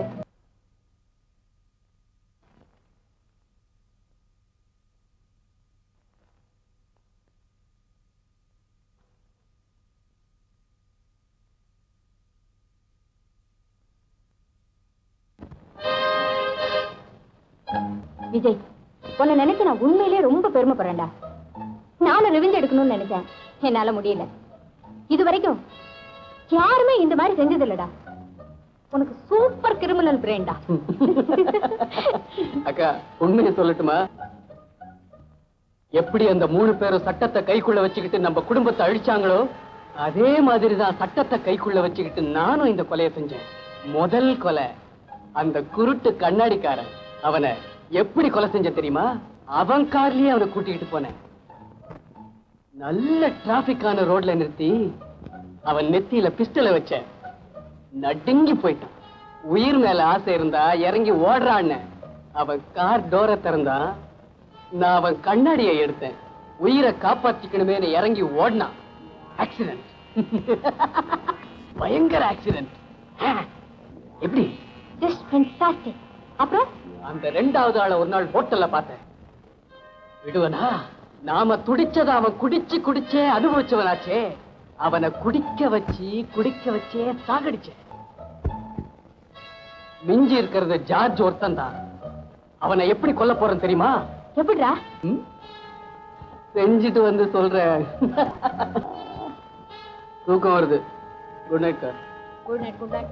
விஜய், உன்னை நினைச்சு நான் உண்மையிலேயே ரொம்ப பெருமைப்படுறேன்டா. நானும் ரிவெஞ்ச் எடுக்கணும்னு நினைச்சேன், என்னால முடியல. இது வரைக்கும் யாருமே இந்த மாதிரி செஞ்சது இல்லடா. உனக்கு சூப்பர் கிரிமினல் பிரெயின்டா. அக்கா, உண்மையை சொல்லட்டுமா? எப்படி அந்த 3 பேரும் சட்டத்தை கைக்குள்ள வச்சுக்கிட்டு நம்ம குடும்பத்தை அழிச்சாங்களோ, அதே மாதிரிதான் சட்டத்தை கைக்குள்ள வச்சுக்கிட்டு நானும் இந்த கொலையை செஞ்சேன். முதல் கொலை அந்த குருட்டு கண்ணாடிக்காரன். அவனை எப்படி கொலை செஞ்ச தெரியுமா? அவன் கார்லயே அவனை கூட்டிக்கிட்டு போனேன். நல்ல டிராபிக்கான ரோட்ல நிறுத்தி அவன் நெத்தியில பிஸ்டலை வச்ச. நடுங்கி போயிட்டான். உயிர் மேல ஆசை இருந்தா இறங்கி ஓடுறான்னு அவன் கார் டோரை திறந்தான். நான் அவன் கண்ணாடியை எடுத்தேன். உயிரை காப்பாத்திக்கணுமே இறங்கி ஓடினான். ஆக்சிடென்ட். பயங்கர ஆக்சிடென்ட். எப்படி? Just fantastic. அப்புறம் அந்த 2வது ஆளை ஒரு நாள் ஹோட்டல்ல பார்த்தேன். விடுவனா? நாம துடிச்சத அவன் குடிச்சு குடிச்சே அனுபவிச்சவனாச்சே. அவனை குடிக்க வச்சே சாகடிச்ச. மிஞ்சி இருக்கிறது ஜார்ஜ் ஒருத்தன் தான். அவனை எப்படி கொல்ல போறேன் தெரியுமா? எப்படிடா? செஞ்சுட்டு வந்து சொல்றேன். தூக்கம் வருது. Good night sir. Good night. Good night.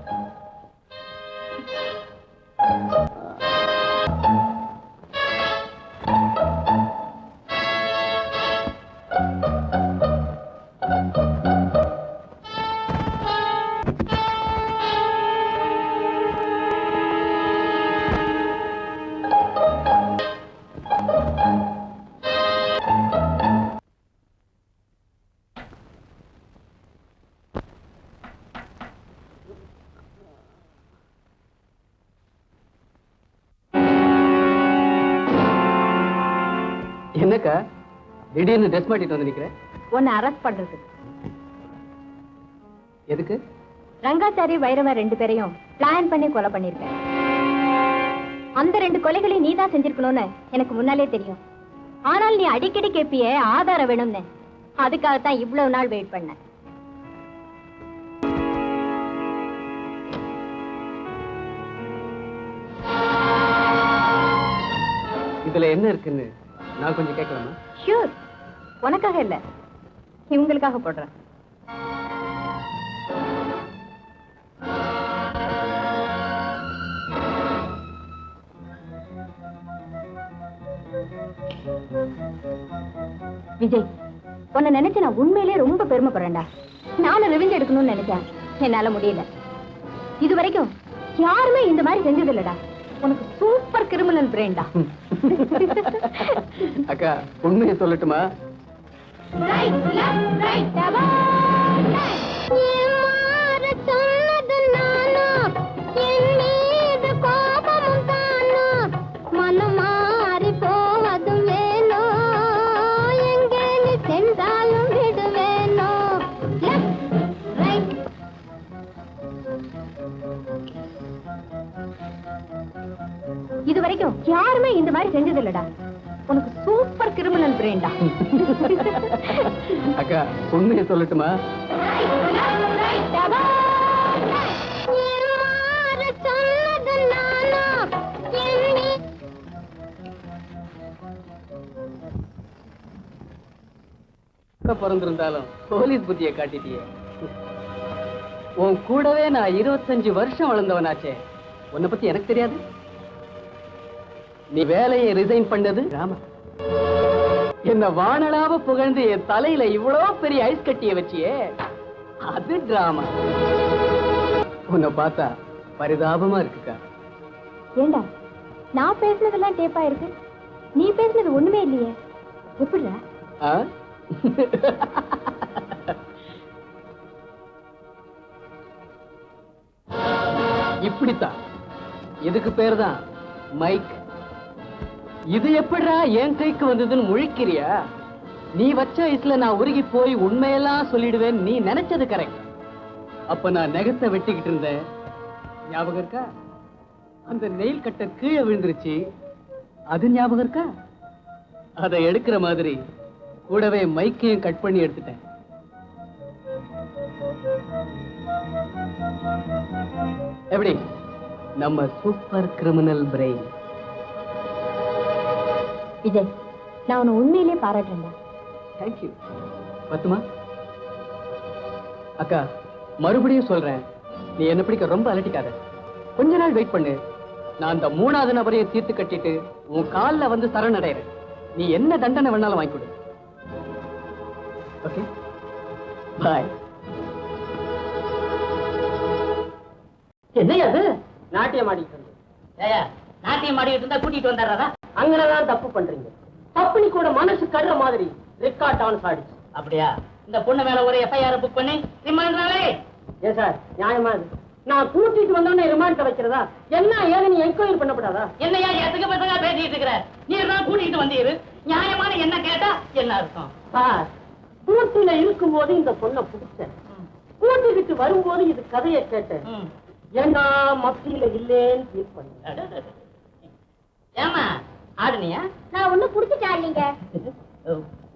என்னக்கா திடீர்னு ட்ரெஸ் மாட்டிட்டு வந்து நிக்கிறேன்? உன்னை அரெஸ்ட் பண்றது. எதுக்கு? ரங்காச்சாரி வைரவ 2 பேரையும் பிளான் பண்ணி கொலை பண்ணிருக்கேன். அந்த 2 கொலைகளையும் நீதான் செஞ்சிருக்கணும்னு எனக்கு முன்னாலே தெரியும். ஆனால் நீ அடிக்கடி கேப்பியே ஆதாரம் வேணும்னு. அதுக்காகத்தான் இவ்வளவு நாள் வெயிட் பண்ண. இதுல என்ன இருக்குன்னு நான் கொஞ்சம் கேட்கலாமா? ஷூர். உனக்காக இல்ல, இவங்களுக்காக போடுறேன். விஜய், உன்னை நினைச்சு நான் உண்மையிலேயே ரொம்ப பெருமைப்படுறேன்டா. நானும் ரிவெஞ்ச் எடுக்கணும்னு நினைச்சேன், என்னால முடியல. இது வரைக்கும் யாருமே இந்த மாதிரி செஞ்சது இல்லடா. உனக்கு சூப்பர் கிரிமினல் பிரெயின்டா. அக்கா, உண்மையை சொல்லட்டுமா? மனம் மாறி போவதும் வேணோ, எங்கே நீ சென்றாலும் விடுவேனோ. இது வரைக்கும் யாருமே இந்த மாதிரி செஞ்சது இல்லடா. உனக்கு சூப்பர் கிரிமினல் பிரெயின்டா. அக்கா, உண்மையை சொல்லட்டுமா? பிறந்திருந்தாலும் போலீஸ் புத்தியை காட்டிட்டியே. உன் கூடவே நான் 25 வருஷம் வளர்ந்தவனாச்சே. உன்னை பத்தி எனக்கு தெரியாது? நீ வேலையை ரிசைன் பண்ணது ராமா. என்ன வானலாவ புகழ்ந்து என் தலையில இவ்வளவு பெரிய ஐஸ் கட்டிய வச்சியே, அது டிராமா. உன்னை பார்த்தா பரிதாபமா இருக்குக்கா. ஏண்டா, நான் பேசினதெல்லாம் டேப்பா இருக்கு, நீ பேசினது ஒண்ணுமே இல்லையே. எப்படிடா? இப்படித்தான். இதுக்கு பேர் தான் மைக். இது எப்படிடா என் கைக்கு வந்ததுன்னு முழிக்கிறியா? நீ வச்ச வயசுல நான் உருகி போய் உண்மையெல்லாம் சொல்லிடுவேன் நீ நினைச்சது கரெக்ட். அப்ப நான் நெகத்தை வெட்டிக்கிட்டு இருந்தேன், ஞாபகம் இருக்கா? அந்த நெயில் கட்ட கீழே விழுந்துருச்சு, அது ஞாபகம் இருக்கா? அதை எடுக்கிற மாதிரி கூடவே மைக்கையும் கட் பண்ணி எடுத்துட்டேன். எப்படி நம்ம சூப்பர் கிரிமினல் பிரெயின்? விஜய், நான் உன்னை உண்மையிலே பாராட்டுறேன்டா. தேங்க்யூ. பத்துமா அக்கா, மறுபடியும் சொல்றேன், நீ என்ன பிடிக்க ரொம்ப அலட்டிக்காத. கொஞ்ச நாள் வெயிட் பண்ணு. நான் அந்த 3வது நபரையும் தீர்த்து கட்டிட்டு உன் காலில் வந்து சரணடைறேன். நீ என்ன தண்டனை வேணாலும் வாங்கி கொடு. ஓகே, பாய். என்னையா அது நாட்டியம் ஆடிட்டு இருந்து? ஏயா, நாட்டியம் ஆடிட்டு இருந்தா கூட்டிட்டு வந்துடுறதா? அங்கதான் தப்பு பண்றீங்க. தப்புனி கூட மனசு கடுற மாதிரி ரெக்கார்ட் டான்ஸ் ஆடிச்சு. அப்படியா? இந்த பொண்ணு மேல ஒரு எஃப்ஐஆர் புக் பண்ணி ரிமாண்ட்னாலே. ஏன் சார் நியாயமா இது? நான் கூட்டிட்டு வந்தோடனே ரிமாண்ட் வைக்கிறதா? என்ன ஏன்னு என்கொயரி பண்ணப்படாதா? என்னையா எதுக்கு பசங்க பேசிட்டு இருக்கிற? நீ தான் கூட்டிட்டு வந்தீரு, நியாயமான என்ன கேட்டா என்ன அர்த்தம்? சார், கூட்டில இருக்கும் போது இந்த பொண்ணை பிடிச்சேன், கூட்டிக்கிட்டு வரும்போது இது கதையை கேட்டேன். ஏண்டா மத்தியில இல்லேன்னு ஃபீல் பண்ண. ஏமா ஆடுனியா? நான் ஒன்னும் புடிச்சிட்டு ஆடலீங்க.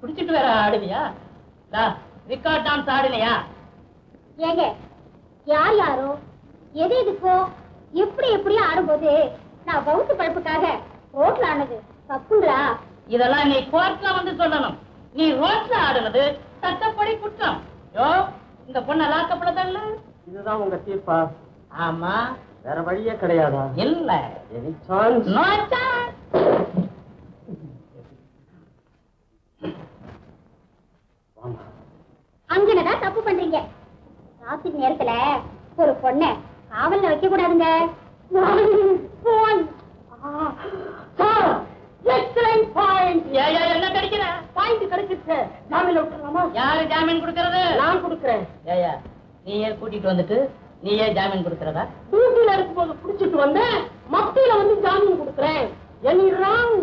குடிச்சிட்டு வேற ஆடுவியா? ரிக்கார்ட் டான்ஸ் ஆடுனியா? ஏங்க, யார் யாரோ எது எதுக்கோ எப்படி எப்படியோ ஆடும்போது நான் பௌத்த பழப்புக்காக ரோட்ல ஆனது தப்புங்களா? இதெல்லாம் நீ கோர்ட்ல வந்து சொல்லணும். நீ ரோட்ல ஆடுனது சட்டப்படி குற்றம். யோ, இந்த பொண்ணை லாக்கப்படல. இதுதான் உங்க தீர்ப்பா? ஆமா. வேற வழியே கிடையாதா? இல்ல. Any chance? No chance. அங்கனதான் தப்பு பண்றீங்க. ராத்திரி நேரத்துல ஒரு பொண்ணை காவல்ல வைக்க கூடாதுங்க. Excellent point. என்ன கிடைக்கிற பாயிண்ட் கிடைச்சிருச்சு. ஜாமீன் விட்டுலாமா? யாரு ஜாமீன் கொடுக்கறது? நான் கொடுக்கிறேன். ஏயா, நீயே கூட்டிட்டு வந்துட்டு நீயே ஜாமீன் கொடுக்கறதா? டியூட்டில இருக்கும்போது புடிச்சிட்டு வந்தேன், மத்தியில வந்து ஜாமீன் கொடுக்கிறேன். Any wrong?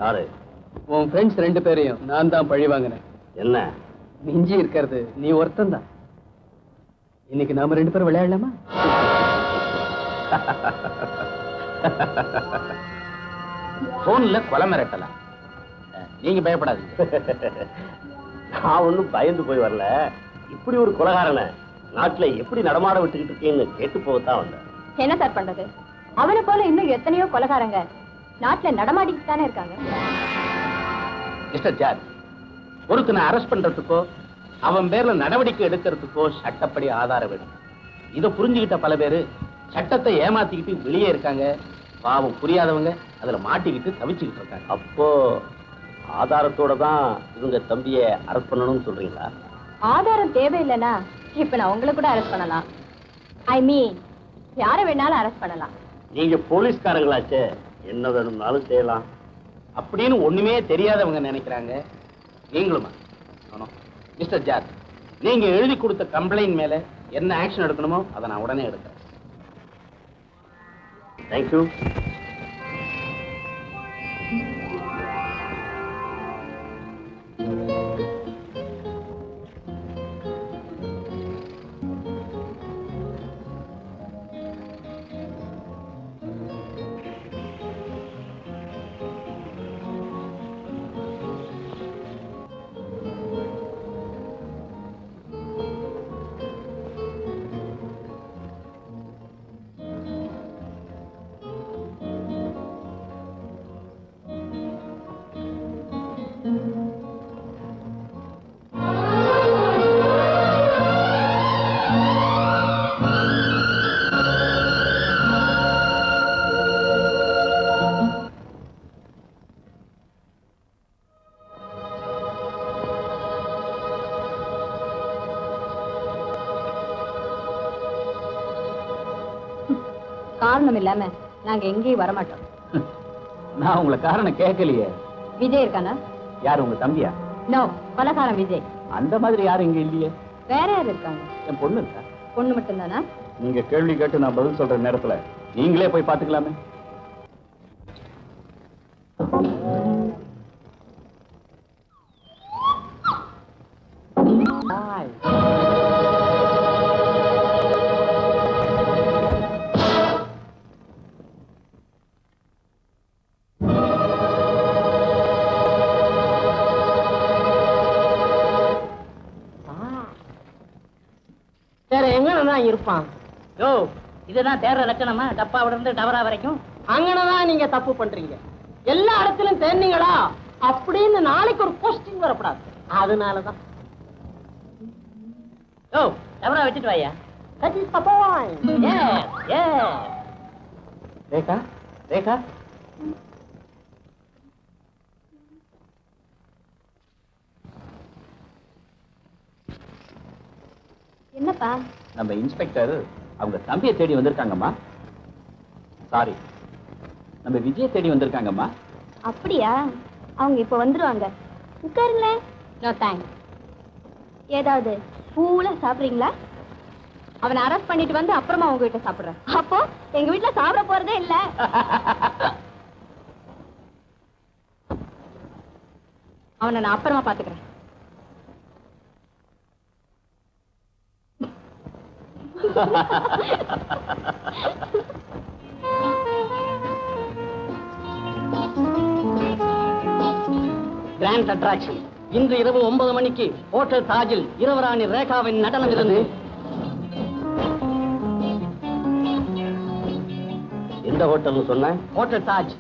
யாரு? உன் ஃப்ரெண்ட்ஸ் 2 பேரையும் நான் தான் பழி வாங்கினேன். என்ன? மிஞ்சி இருக்கிறது நீ ஒருத்தன் தான். இன்னைக்கு நாம 2 பேரும் விளையாடலாமா? போன்ல கொலை மிரட்டலாம். நீங்க பயப்படாதீங்க. நான் ஒண்ணும் பயந்து போய் வரல. இப்படி ஒரு கொலைகாரனை நாட்டுல எப்படி நடமாட விட்டுக்கிட்டு இருக்கேன்னு கேட்டு போகத்தான் வந்தேன். என்ன சார் பண்றது? அவனை போல இன்னும் எத்தனையோ கொலைகாரங்க நாட்டுல நடமாடிட்டு தானே இருக்காங்க. மிஸ்டர் ஜார்ஜ், ஒருத்தனை அரெஸ்ட் பண்றதுக்கோ அவன் பேர்ல நடவடிக்கை எடுக்கிறதுக்கோ சட்டப்படி ஆதாரம் வேணும். இதை புரிஞ்சுக்கிட்ட பல பேரு சட்டத்தை ஏமாத்திக்கிட்டு வெளியே இருக்காங்க. பாவம் புரியாதவங்க அதுல மாட்டிக்கிட்டு தவிச்சுக்கிட்டு இருக்காங்க. அப்போ ஆதாரத்தோட தான் இவங்க தம்பியை அரெஸ்ட் பண்ணணும்னு சொல்றீங்களா? ஆதாரம் தேவையில்லைன்னா இப்ப நான் உங்களை கூட அரெஸ்ட் பண்ணலாம். ஐ மீன், யாரை வேணாலும் அரெஸ்ட் பண்ணலாம். நீங்க போலீஸ்காரங்களாச்சே, என்ன வேணும்னாலும் செய்யலாம் அப்படின்னு ஒண்ணுமே தெரியாதவங்க நினைக்கிறாங்க. நீங்களுமா? மிஸ்டர் ஜார்ஜ், நீங்க எழுதி கொடுத்த கம்ப்ளைண்ட் மேல என்ன ஆக்ஷன் எடுக்கணுமோ அதை நான் உடனே எடுக்கிறேன். தேங்க்யூ. காரணம் இல்லாம நாங்க எங்கேயும் வரமாட்டோம். நான் உங்களை காரணம் கேட்கலையே. விஜய் இருக்கானா? யாரு, உங்க தம்பியா? நோ, கொலைகாரன் விஜய். அந்த மாதிரி யாரும் இங்க இல்லையே. வேற யார் இருக்காங்க? என் பொண்ணு இருக்கா. பொண்ணு மட்டும்தானா? நீங்க கேள்வி கேட்டு நான் பதில் சொல்ற நேரத்துல நீங்களே போய் பாத்துக்கலாமே. இருப்பான். யோ, இதுதான் தேர்ற லட்சணமா? டப்பாவில இருந்து டவரா வரைக்கும் அங்கனதான் நீங்க தப்பு பண்றீங்க. எல்லா இடத்திலும் தேர்ந்தீங்களா அப்படின்னு நாளைக்கு ஒரு போஸ்டிங் வரப்படாது. அதனாலதான். யோ, டவரா வச்சுட்டு வாயா. That is the point. Rekha, Rekha, என்னப்பா? நம்ம இன்ஸ்பெக்டர் அவங்க தம்பியை தேடி வந்திருக்காங்கம்மா. சாரி, நம்ம விஜயை தேடி வந்திருக்காங்கம்மா. அப்படியா? அவங்க இப்ப வந்துருவாங்க. உட்காருங்களேன். No thanks. ஏதாவது பூல சாப்பிடுறீங்களா? அவனை அரெஸ்ட் பண்ணிட்டு வந்து அப்புறமா உங்ககிட்ட சாப்பிடுறேன். அப்போ எங்க வீட்டுல சாப்பிட போறதே இல்ல. அவனை நான் அப்புறமா பாத்துக்கிறேன். Grand attraction. இன்று இரவு 9 மணிக்கு ஹோட்டல் தாஜில் இரவராணி ரேகாவின் நடனம் இருந்து. எந்த ஹோட்டல்னு சொன்ன? ஹோட்டல் தாஜ்.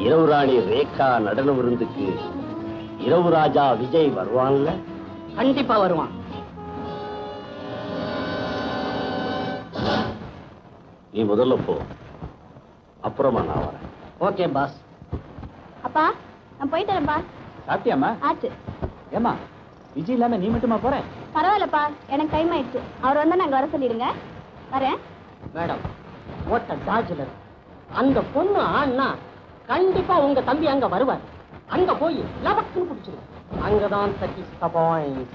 இரவு ராணி ரேகா நடன விருந்துக்கு இரவு ராஜா விஜய் வருவான்ல? கண்டிப்பா வருவான். நீ முதல்ல போ, அப்புறமா நான் வரேன். Okay boss. அப்பா நான் போயிட்டு வரேன்ப்பா. சாப்பிட்டியாம்மா? ஆச்சு. ஏமா, விஜய் இல்லாம நீ மட்டுமா போற? பரவாயில்லப்பா, எனக்கு டைம் ஆயிடுச்சு. அவர் வந்தா நாங்க வர சொல்லிடுங்க. வரேன். மேடம், ஹோட்டல் தாஜ்ல அந்த பொண்ணு ஆனா கண்டிப்பா உங்க தம்பி அங்க வருவார். அங்க போய் லபக்குன்னு பிடிச்சிரு. அங்கதான் that is the point.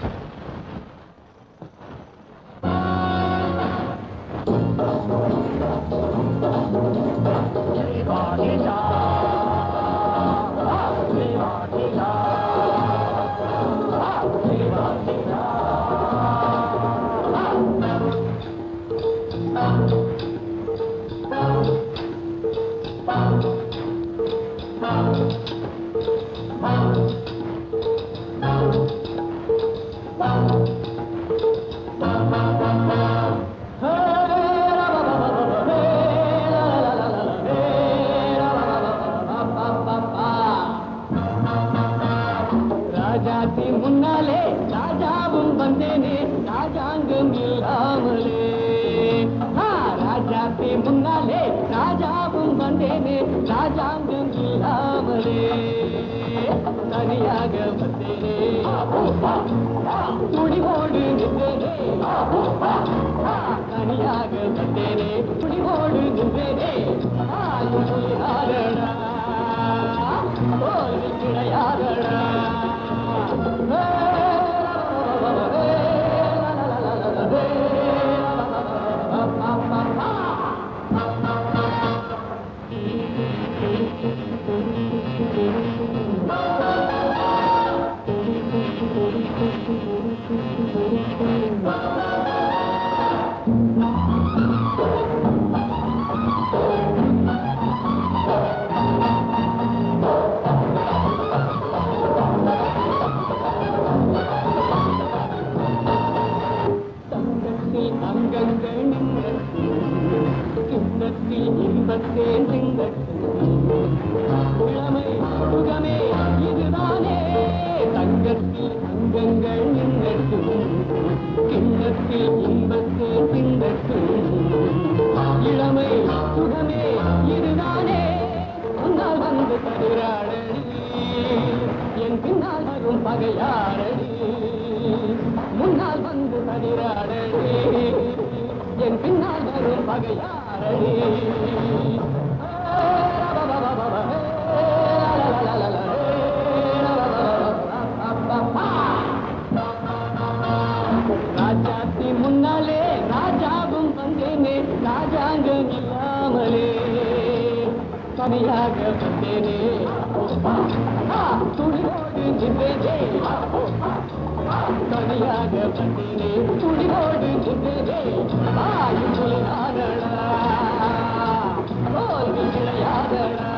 Rajathi முன்னாலே ராஜாவும் வந்தேனே ராஜாங்கம் இல்லாமலே. ராஜாத்தி முன்னாலே ராஜாவும் வந்தேனே ராஜாங்கம் இல்லாமலே. தனியாக வந்தேனே துணிவோடு நின்றேனே. தனியாக வந்தேனே துணிவோடு நின்றேனே. யாரடா தோல்வி கிடையாதடா. இளமை சுகமே இதுதானே. தங்கத்தில் அங்கங்கள் நின்றட்டும் கிண்ணத்தில் இன்பத்தே திண்டட்டும். இளமை சுகமே இதுதானே. முன்னால் வந்து தனிராடடி என் பின்னால் வரும் பகையாரடி. முன்னால் வந்து தனிராடடி என் பின்னால் வரும் பகையாரடி. ராஜாத்தி முன்னாலே ராஜாவும் வந்தேனே ராஜாங்கம் இல்லாமலே. தனியாக வந்தேனே துணிவோடு நின்றேனே. தனியாக வந்தேனே துணிவோடு நின்றேனே. வாயும் சொல்லாதடா தோல்வி கிடையாதடா.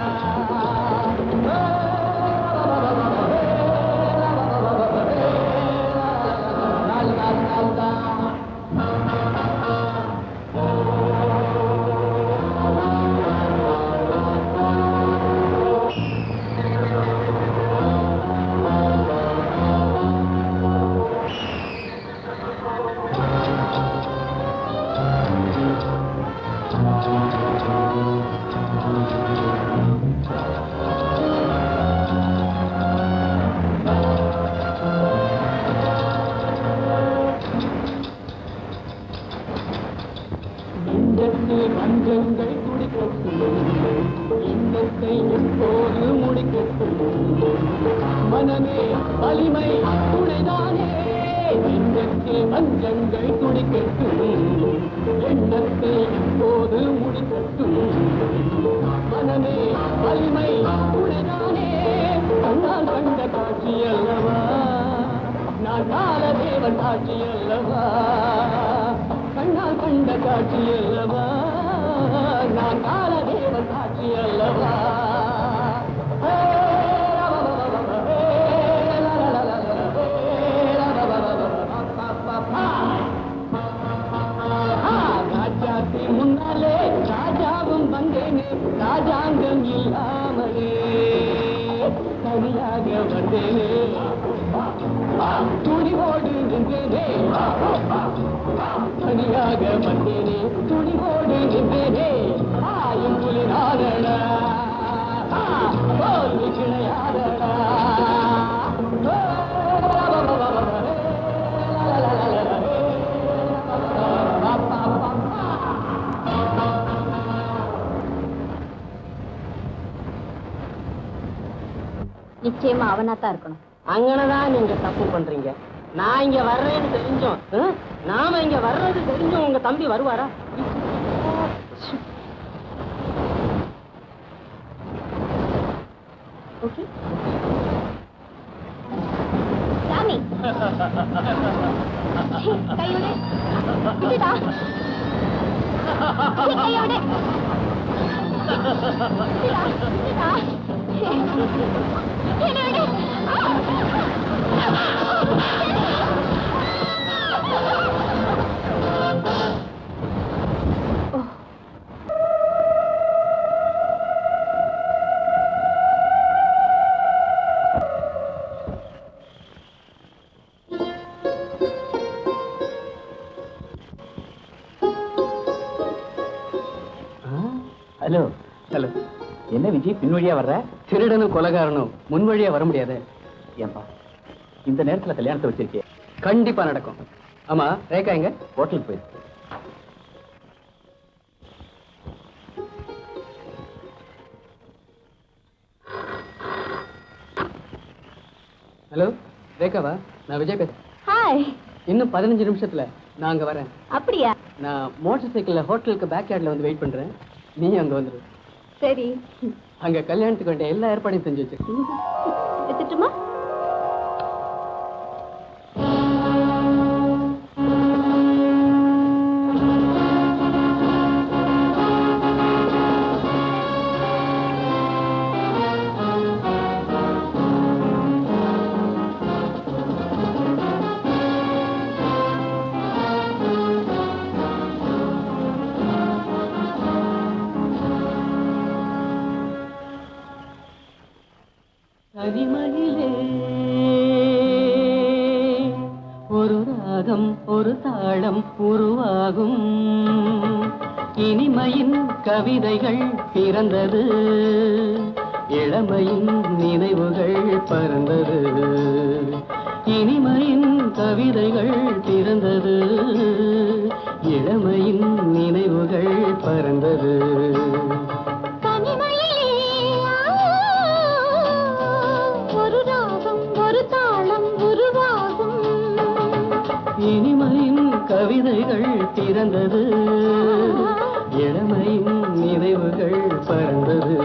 வலிமை துணைதானே நெஞ்சத்தில் வஞ்சங்கள் துடிக்கட்டும் எண்ணத்தை இப்போது முடிக்கட்டும் மனமே வலிமை துணைதானே கண்ணால் கண்ட காட்சி அல்லவா நான் காலதேவன் காட்சி அல்லவா கண்ணால் கண்ட காட்சி அல்லவா நான் காலதேவன் காட்சி அல்லவா ராஜாத்தி முன்னாலே ராஜாவும் வந்தேனே ராஜாங்கம் இல்லாமலே தனியாக வந்தேனே துணிவோடு நின்றேனே தனியாக வந்தேனே துணிவோடு நின்றேனே ஆயும் புலிராதடா தோல்வி கிடையாதடா நிச்சயமா அவனாத்தான் இருக்கணும். அங்கனதான் நீங்க தப்பு பண்றீங்க. நான் இங்க வர்றேன்னு தெரிஞ்சோம், நாம இங்க வர்றது தெரிஞ்சும் உங்க தம்பி வருவாரா? ஓகே சாமி கையோட விட்டுடா கையோட விட்டுடா ஹலோ ஹலோ என்ன விஜய் பின் வழியா வர்ற? திருடனும் கொலைகாரனும் முன் வழியா வர முடியாது. ஏன்பா இந்த நேரத்துல கல்யாணத்தை வச்சிருக்கே? கண்டிப்பா நடக்கும். ஆமா ரேகா எங்க? ஹோட்டலுக்கு போயிருக்கு. ஹலோ ரேகாவா? நான் விஜய் பேசுறேன். ஹாய். இன்னும் 15 நிமிஷத்துல நான் அங்க வரேன். அப்படியா? நான் மோட்டார் சைக்கிள்ல ஹோட்டலுக்கு பேக் யார்ட்ல வந்து வெயிட் பண்றேன். நீ அங்க வந்துரு. சரி. அங்க கல்யாணத்துக்கு வேண்டிய எல்லா ஏற்பாடையும் செஞ்சு வச்சு. எடுத்துட்டுமா? தனிமையிலே ஒரு ராகம் ஒரு தாளம் உருவாகும். இனிமையின் கவிதைகள் பிறந்தது, இளமையின் நினைவுகள் பறந்தது. இனிமையின் கவிதைகள் பிறந்தது, இளமையின் நினைவுகள் பறந்தது. இனிமையின் கவிதைகள் பிறந்தது, இளமையின் நினைவுகள் பறந்தது.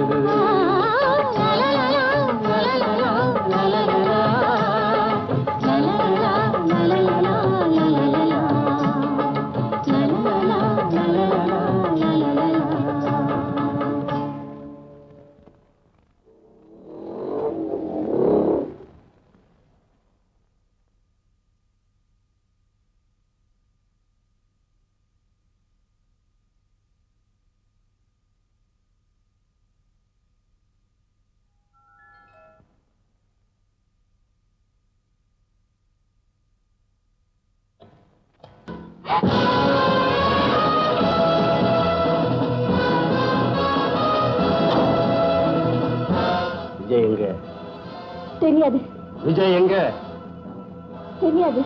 விஜய் எங்க? தெரியாது. விஜய் எங்க? தெரியாது.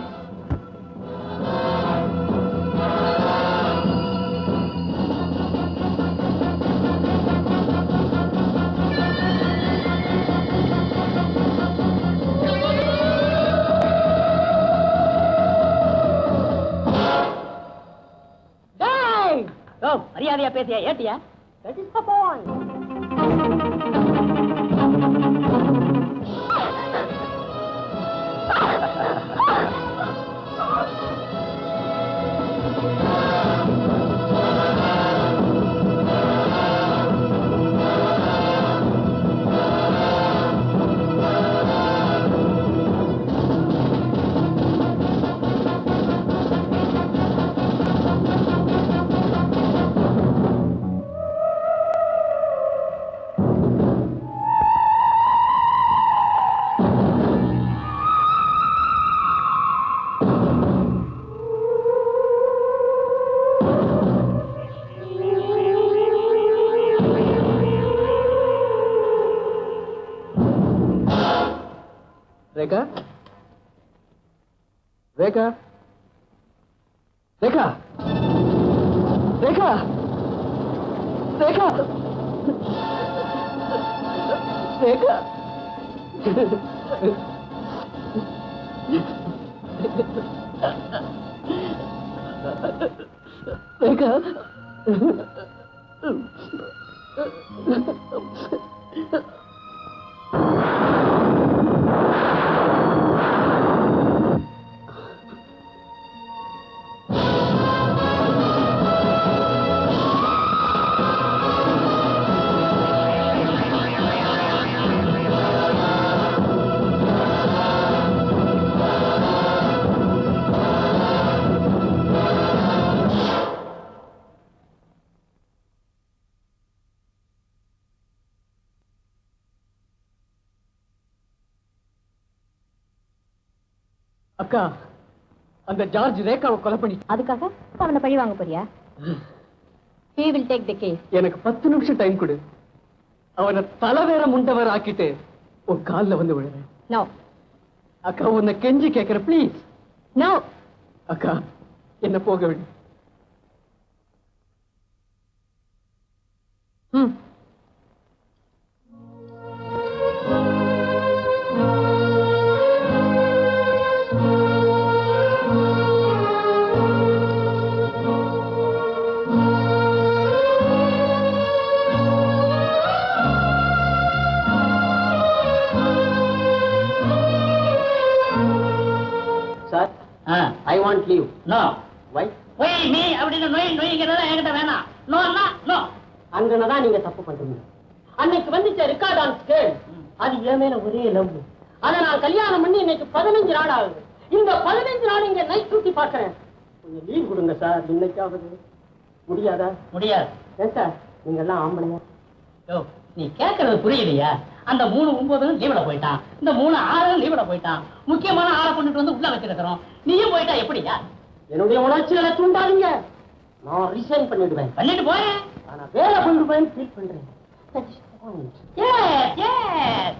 மரியாதையா பேசியா ஏட்டியா? That is the point. Rekha Rekha Rekha Rekha Rekha Rekha Rekha அக்கா, அந்த ஜார்ஜ் ரேகாவை கொலை பண்ணி அதுக்காக அவனை பழி வாங்க போறியா? He will take the case. எனக்கு 10 நிமிஷம் டைம் கொடு. அவனை தலைவேற முண்டவர் ஆக்கிட்டு உன் கால்ல வந்து விழுறேன். No. அக்கா, உன்னை கெஞ்சி கேட்கிற ப்ளீஸ். No. அக்கா, என்ன போக விடு. Sir, I want leave. No Why? Why நீ அப்படின்னு நோய்ங்கிறதெல்லாம் என்கிட்ட வேணாம். No no. அங்கனதான் நீங்க தப்பு பண்றீங்க. அன்னைக்கு வந்துச்ச ரெக்கார்ட் ஆன் ஸ்கேல், அது என் மேல ஒரே லவ். அத நான் கல்யாணம் பண்ணி இன்னைக்கு 15 நாள் ஆகுது. இந்த 15 நாள் இங்க நைட் டியூட்டி பாக்குறேன். கொஞ்சம் லீவ் கொடுங்க சார், இன்னைக்காவது. முடியாதா? முடியாது. ஏன் சார், நீங்க எல்லாம் ஆம்பளையா? யோ, நீ கேட்கறது புரியலையா? அந்த 3-9 லீவ்ல போயிட்டான், இந்த 3-6 லீவ்ல போயிட்டான். முக்கியமான ஆளை கொண்டுட்டு வந்து உள்ள வச்சிருக்கிறோம். நீயும் போயிட்டா எப்படியா? என்னுடைய உணர்ச்சிகளை தூண்டாதீங்க. நான் ரிசைன் பண்ணிடுவேன். பண்ணிட்டு போறேன். ஆனா வேலை கொண்டு போய் ஃபீல் பண்றேன். Yes, yes.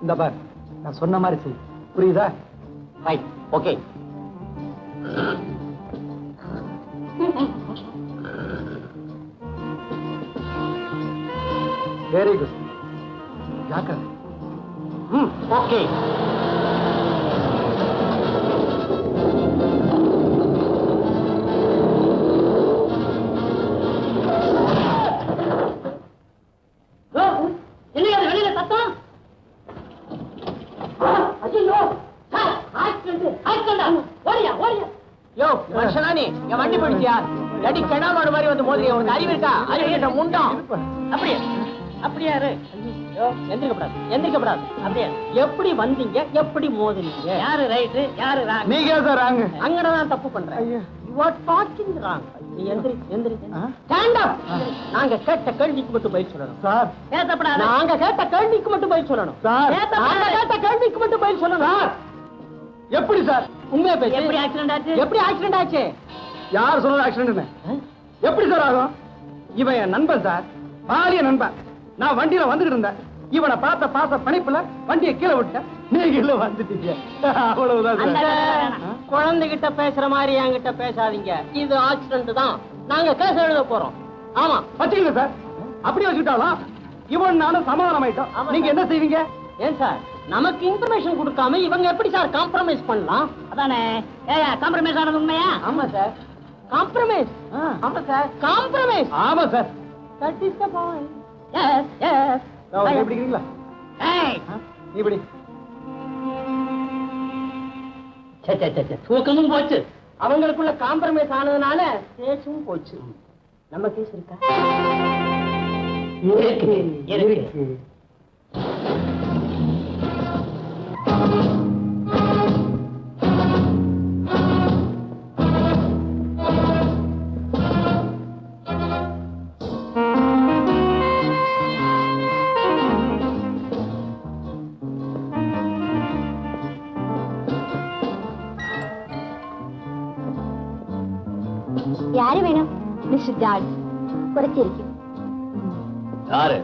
இந்த பார், நான் சொன்ன மாதிரி செய். புரியுதா? Right, okay. Very good. ஜாக்கிரதை. ஓகே. என்னையா அது வெளியில சத்தம்? ஐயோ சார், ஆக்சிடென்ட். ஓடியா ஓடியா. யோ மனுஷனானி, என் வண்டி போயிடுச்சியா? அடி கெடாமோட மாதிரி வந்து மோதிரி. உனக்கு அறிவு இருக்கா? அறிவு முண்டம். அப்படியே அப்படியே இரு. யோ, எந்திரிக்கப்படாது எந்திரிக்கப்படாது. அப்படியே எப்படி வந்தீங்க, எப்படி மோதினீங்க? யாரு ரைட்டு, யாரு ராங்? நீங்க சார் ராங்க. அங்கதான் தப்பு பண்றேன். You are talking wrong. நீ எந்திரி எந்திரி. Stand up. நாங்க கேட்ட கேள்விக்கு மட்டும் பதில் சொல்லணும் சார். பேசப்படாது. நாங்க கேட்ட கேள்விக்கு மட்டும் பதில் சொல்லணும் சார். நாங்க கேட்ட கேள்விக்கு மட்டும் பதில் சொல்லணும். எப்படி சார்? உண்மையா பேசு. எப்படி ஆக்சிடென்ட் ஆச்சு? எப்படி ஆக்சிடென்ட் ஆச்சு? யார் சொன்னது ஆக்சிடென்ட்? எப்படி சார் ஆகும்? இவன் என் நண்பன் சார், பாலிய நண்பன். நான் வண்டியில வந்துகிட்டு இருந்தேன். இவனை பார்த்த பாச பணிப்புல வண்டியை கீழே விட்டேன், நீங்க வந்துட்டீங்க. அவ்வளவுதான் அந்த சார். குழந்தைகிட்ட பேசுற மாதிரி என்கிட்ட பேசாதீங்க. இது ஆக்சிடென்ட் தான். நாங்க கேஸ் எழுத போறோம். ஆமா, வச்சுக்கல சார். அப்படி வச்சுக்கிட்டாலும் இவன் நானும் சமாதானம் ஆயிட்டோம். நீங்க என்ன செய்வீங்க? ஏன் சார் நமக்கு இன்ஃபர்மேஷன் கொடுக்காம இவங்க எப்படி சார் காம்ப்ரமைஸ் பண்ணலாம்? அதானே காம்ப்ரமைஸ் ஆனது உண்மையா? ஆமா சார், காம்ப்ரமைஸ். ஆமா சார், காம்ப்ரமைஸ். ஆமா sir. That is the point. Yes yes. எப்படிங்களா? ஏய் நீ இப்படி தூக்கமும் போச்சு, அவங்களுக்குள்ள காம்ப்ரமைஸ் ஆனதுனால கேஸும் போச்சு. நம்ம கேஸ் இருக்கா? இருக்கு. யாரு வேணும்? மிஸ்டர் ஜார்ஜ் കുറച്ചിരിക്കും. யாரு?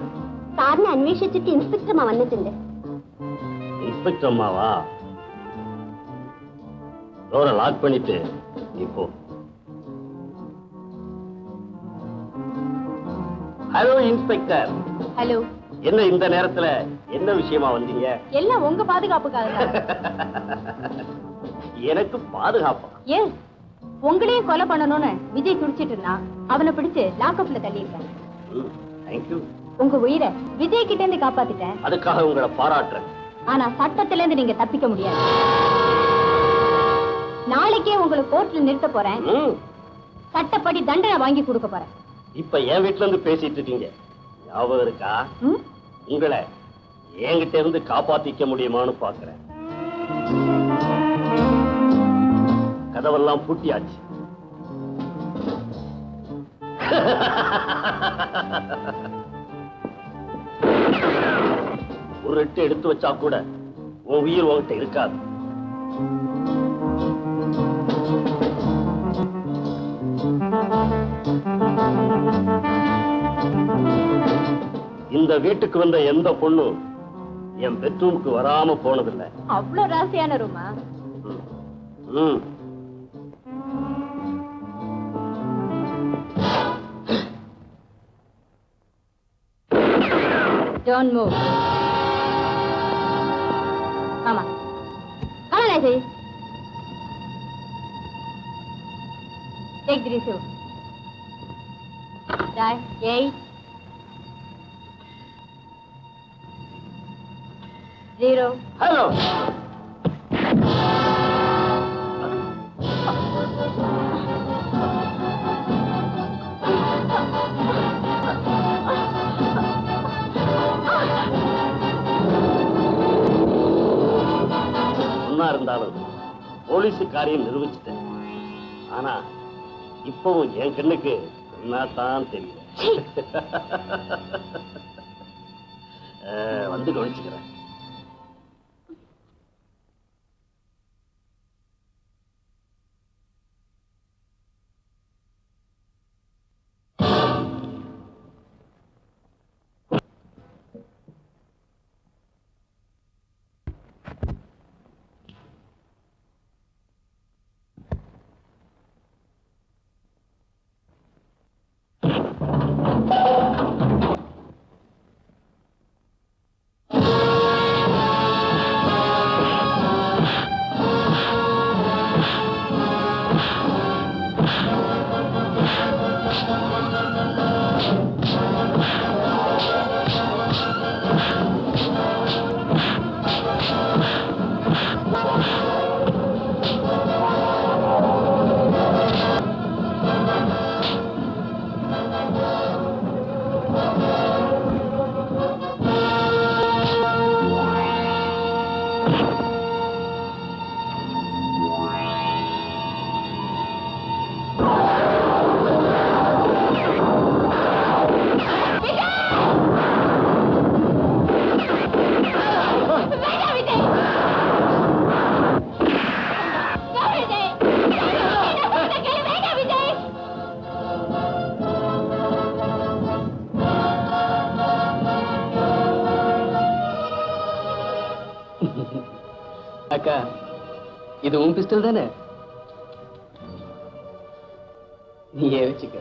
സാറിനെ അന്വേഷിച്ചിട്ട് ഇൻസ്പെക്ടർ അമ്മ വന്നിട്ടുണ്ട്. இன்ஸ்பெக்டர் அம்மாவா? டோரை லாக் பண்ணிட்டு நீ போ. Hello inspector. ஹலோ. என்ன இந்த நேரத்துல என்ன விஷயமா வந்தீங்க? எல்லாம் உங்க பாதுகாப்புக்காக தான். எனக்கு பாதுகாப்பா? எஸ், உங்களையும் கொலை பண்ணணும்னு விஜய் துடிச்சிட்டு இருந்தான். அவனை பிடிச்சு லாக்அப்ல தள்ளியிருக்கேன். தேங்க்யூ. உங்க உயிரை விஜய் கிட்ட இருந்து காப்பாத்திட்டேன். அதுக்காக உங்களை பாராட்டுறேன். ஆனா சட்டத்துல இருந்து நீங்க தப்பிக்க முடியாது. நாளைக்கே உங்களை கோர்ட்ல நிறுத்த போறேன். சட்டப்படி தண்டனை வாங்கி கொடுக்க போறேன். இப்ப என் வீட்டுல இருந்து பேசிட்டு இருக்கீங்க, ஞாபகம் இருக்கா? உங்களை என்கிட்ட இருந்து காப்பாத்திக்க முடியுமான்னு பாக்குறேன். கதவெல்லாம் பூட்டியாச்சு. ஒரு எட்டு எடுத்து வச்சா கூட உன் உயிர் உன்கிட்ட இருக்காது. இந்த வீட்டுக்கு வந்த எந்த பொண்ணும் என் பெட்ரூமுக்கு வராம போனதில்லை. அவ்வளவு ராசியான ரூமா? Don't move. Come on. Come on, Ajay. Take the receipt. 8 0. Hello. இருந்தாலும் போலீஸ் காரியம் நிரூபிச்சுட்டேன். ஆனா இப்பவும் என் கண்ணுக்கு என்னத்தான் தெரியல. வந்து கவனிச்சுக்கிறேன். அக்கா, இது உன் பிஸ்டல் தானே? நீயே வச்சுக்க.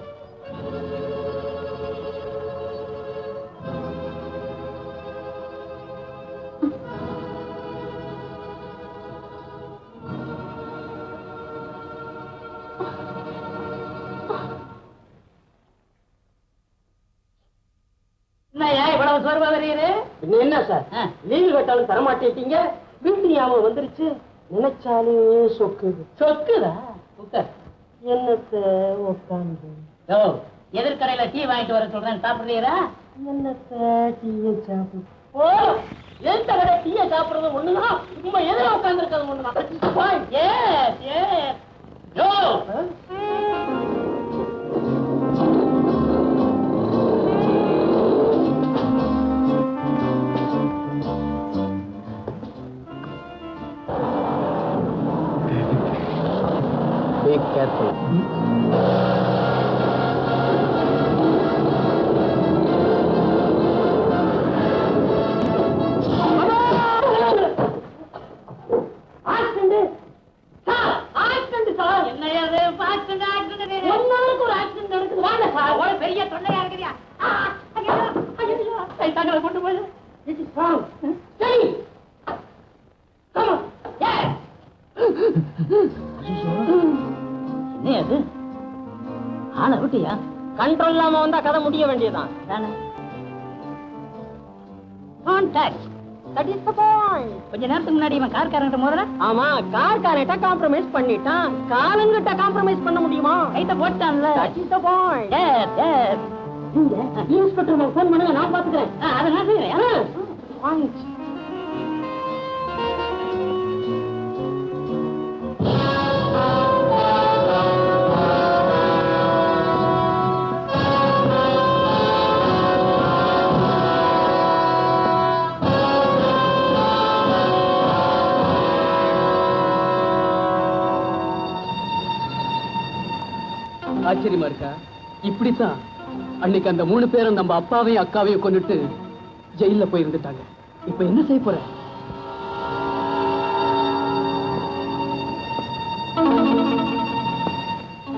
இவ்வளவு சோர்வா வருகிறே? என்ன சார், லீவு கேட்டாலும் தரமாட்டேட்டீங்க. வீட்டு ஞாபகம் வந்துருச்சு. நினைச்சாலே சொக்குது. சொக்குதா? என்னத்தை உட்காந்து எதிர்கரையில டீ வாங்கிட்டு வர சொல்றேன், சாப்பிடுறீரா? என்னத்தை டீயை சாப்பிடு. ஓ, எந்த கடை டீயை சாப்பிடுறது ஒண்ணுதான், சும்மா எதிர உட்கார்ந்து இருக்கிறது ஒண்ணுதான். Be careful. பெரிய தொண்டையா இருக்கிறியா? கொண்டு போய் ஆளை விட்டியா? கண்ட்ரோல் இல்லாம வந்தா கதை முடிய வேண்டியதான். கொஞ்ச நேரத்துக்கு முன்னாடி இவன் கார்காரங்கிட்ட முதல்ல. ஆமா, கார்காரங்கிட்ட காம்ப்ரமைஸ் பண்ணிட்டான். காலங்கிட்ட காம்ப்ரமைஸ் பண்ண முடியுமா? கைத்த போட்டான்ல. இன்ஸ்பெக்டர் போன் பண்ணுங்க, நான் பாத்துக்கிறேன். அதை நான் செய்யறேன். ஆச்சரியமா இருக்கா? இப்படித்தான் அன்னைக்கு அந்த 3 பேரும் நம்ம அப்பாவையும் அக்காவையும் கொண்டுட்டு ஜெயில போய் இருந்துட்டாங்க. இப்ப என்ன செய்ய போற?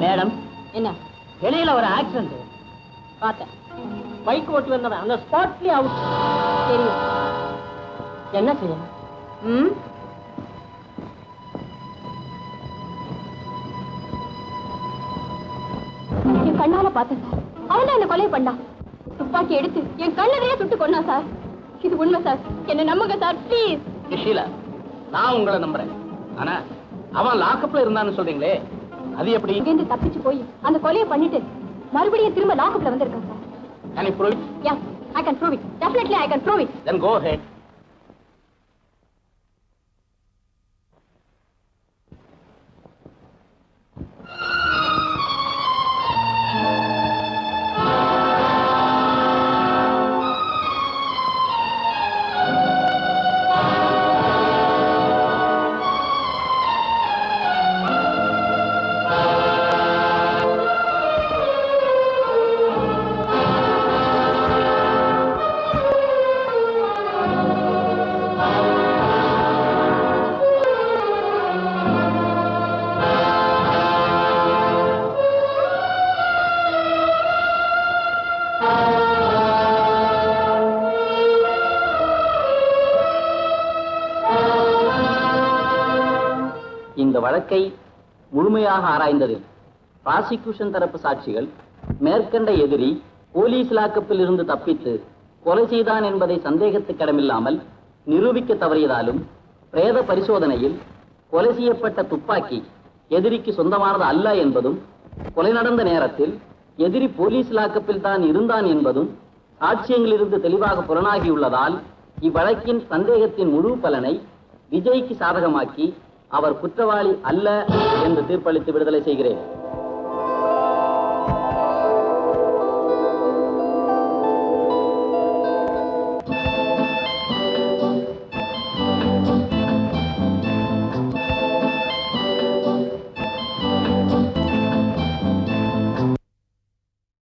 மேடம், என்ன? வெளியில ஒரு ஆக்சிடென்ட் பார்த்தேன். பைக் ஓட்டி வந்தவன் அந்த ஸ்பாட்லயே அவுட். தெரியும். என்ன செய்யணும்? என் கண்ணால பார்த்தேன் சார். அவன் என்ன கொலை பண்ணான். துப்பாக்கி எடுத்து என் கண்ணதையே சுட்டு கொண்டான் சார். இது உண்மை சார். என்ன நம்புங்க சார், ப்ளீஸ். ஷீலா, நான் உங்களை நம்புறேன். ஆனா அவன் லாக்கப்ல இருந்தான்னு சொல்றீங்களே, அது எப்படி? இங்கிருந்து தப்பிச்சு போய் அந்த கொலையை பண்ணிட்டு மறுபடியும் திரும்ப லாக்கப்ல வந்திருக்கான் sir. Can you prove it? Yes, I can prove it. Definitely I can prove it. Then go ahead. இந்த வழக்கை முழுமையாக ஆராய்ந்ததில் பிராசிக்யூஷன் தரப்பு சாட்சிகள் மேற்கண்ட எதிரி போலீஸ் லாக்கப்பில் இருந்து தப்பித்து கொலை செய்தான் என்பதை சந்தேகத்துக்கிடமில்லாமல் நிரூபிக்க தவறியதாலும், பிரேத பரிசோதனையில் கொலை செய்யப்பட்ட துப்பாக்கி எதிரிக்கு சொந்தமானது அல்ல என்பதும், கொலை நடந்த நேரத்தில் எதிரி போலீஸ் லாக்கப்பில் தான் இருந்தான் என்பதும் சாட்சியங்களிலிருந்து தெளிவாக புலனாகியுள்ளதால் இவ்வழக்கின் சந்தேகத்தின் முழு பலனை விஜய்க்கு சாதகமாக்கி அவர் குற்றவாளி அல்ல என்று தீர்ப்பளித்து விடுதலை செய்கிறேன்.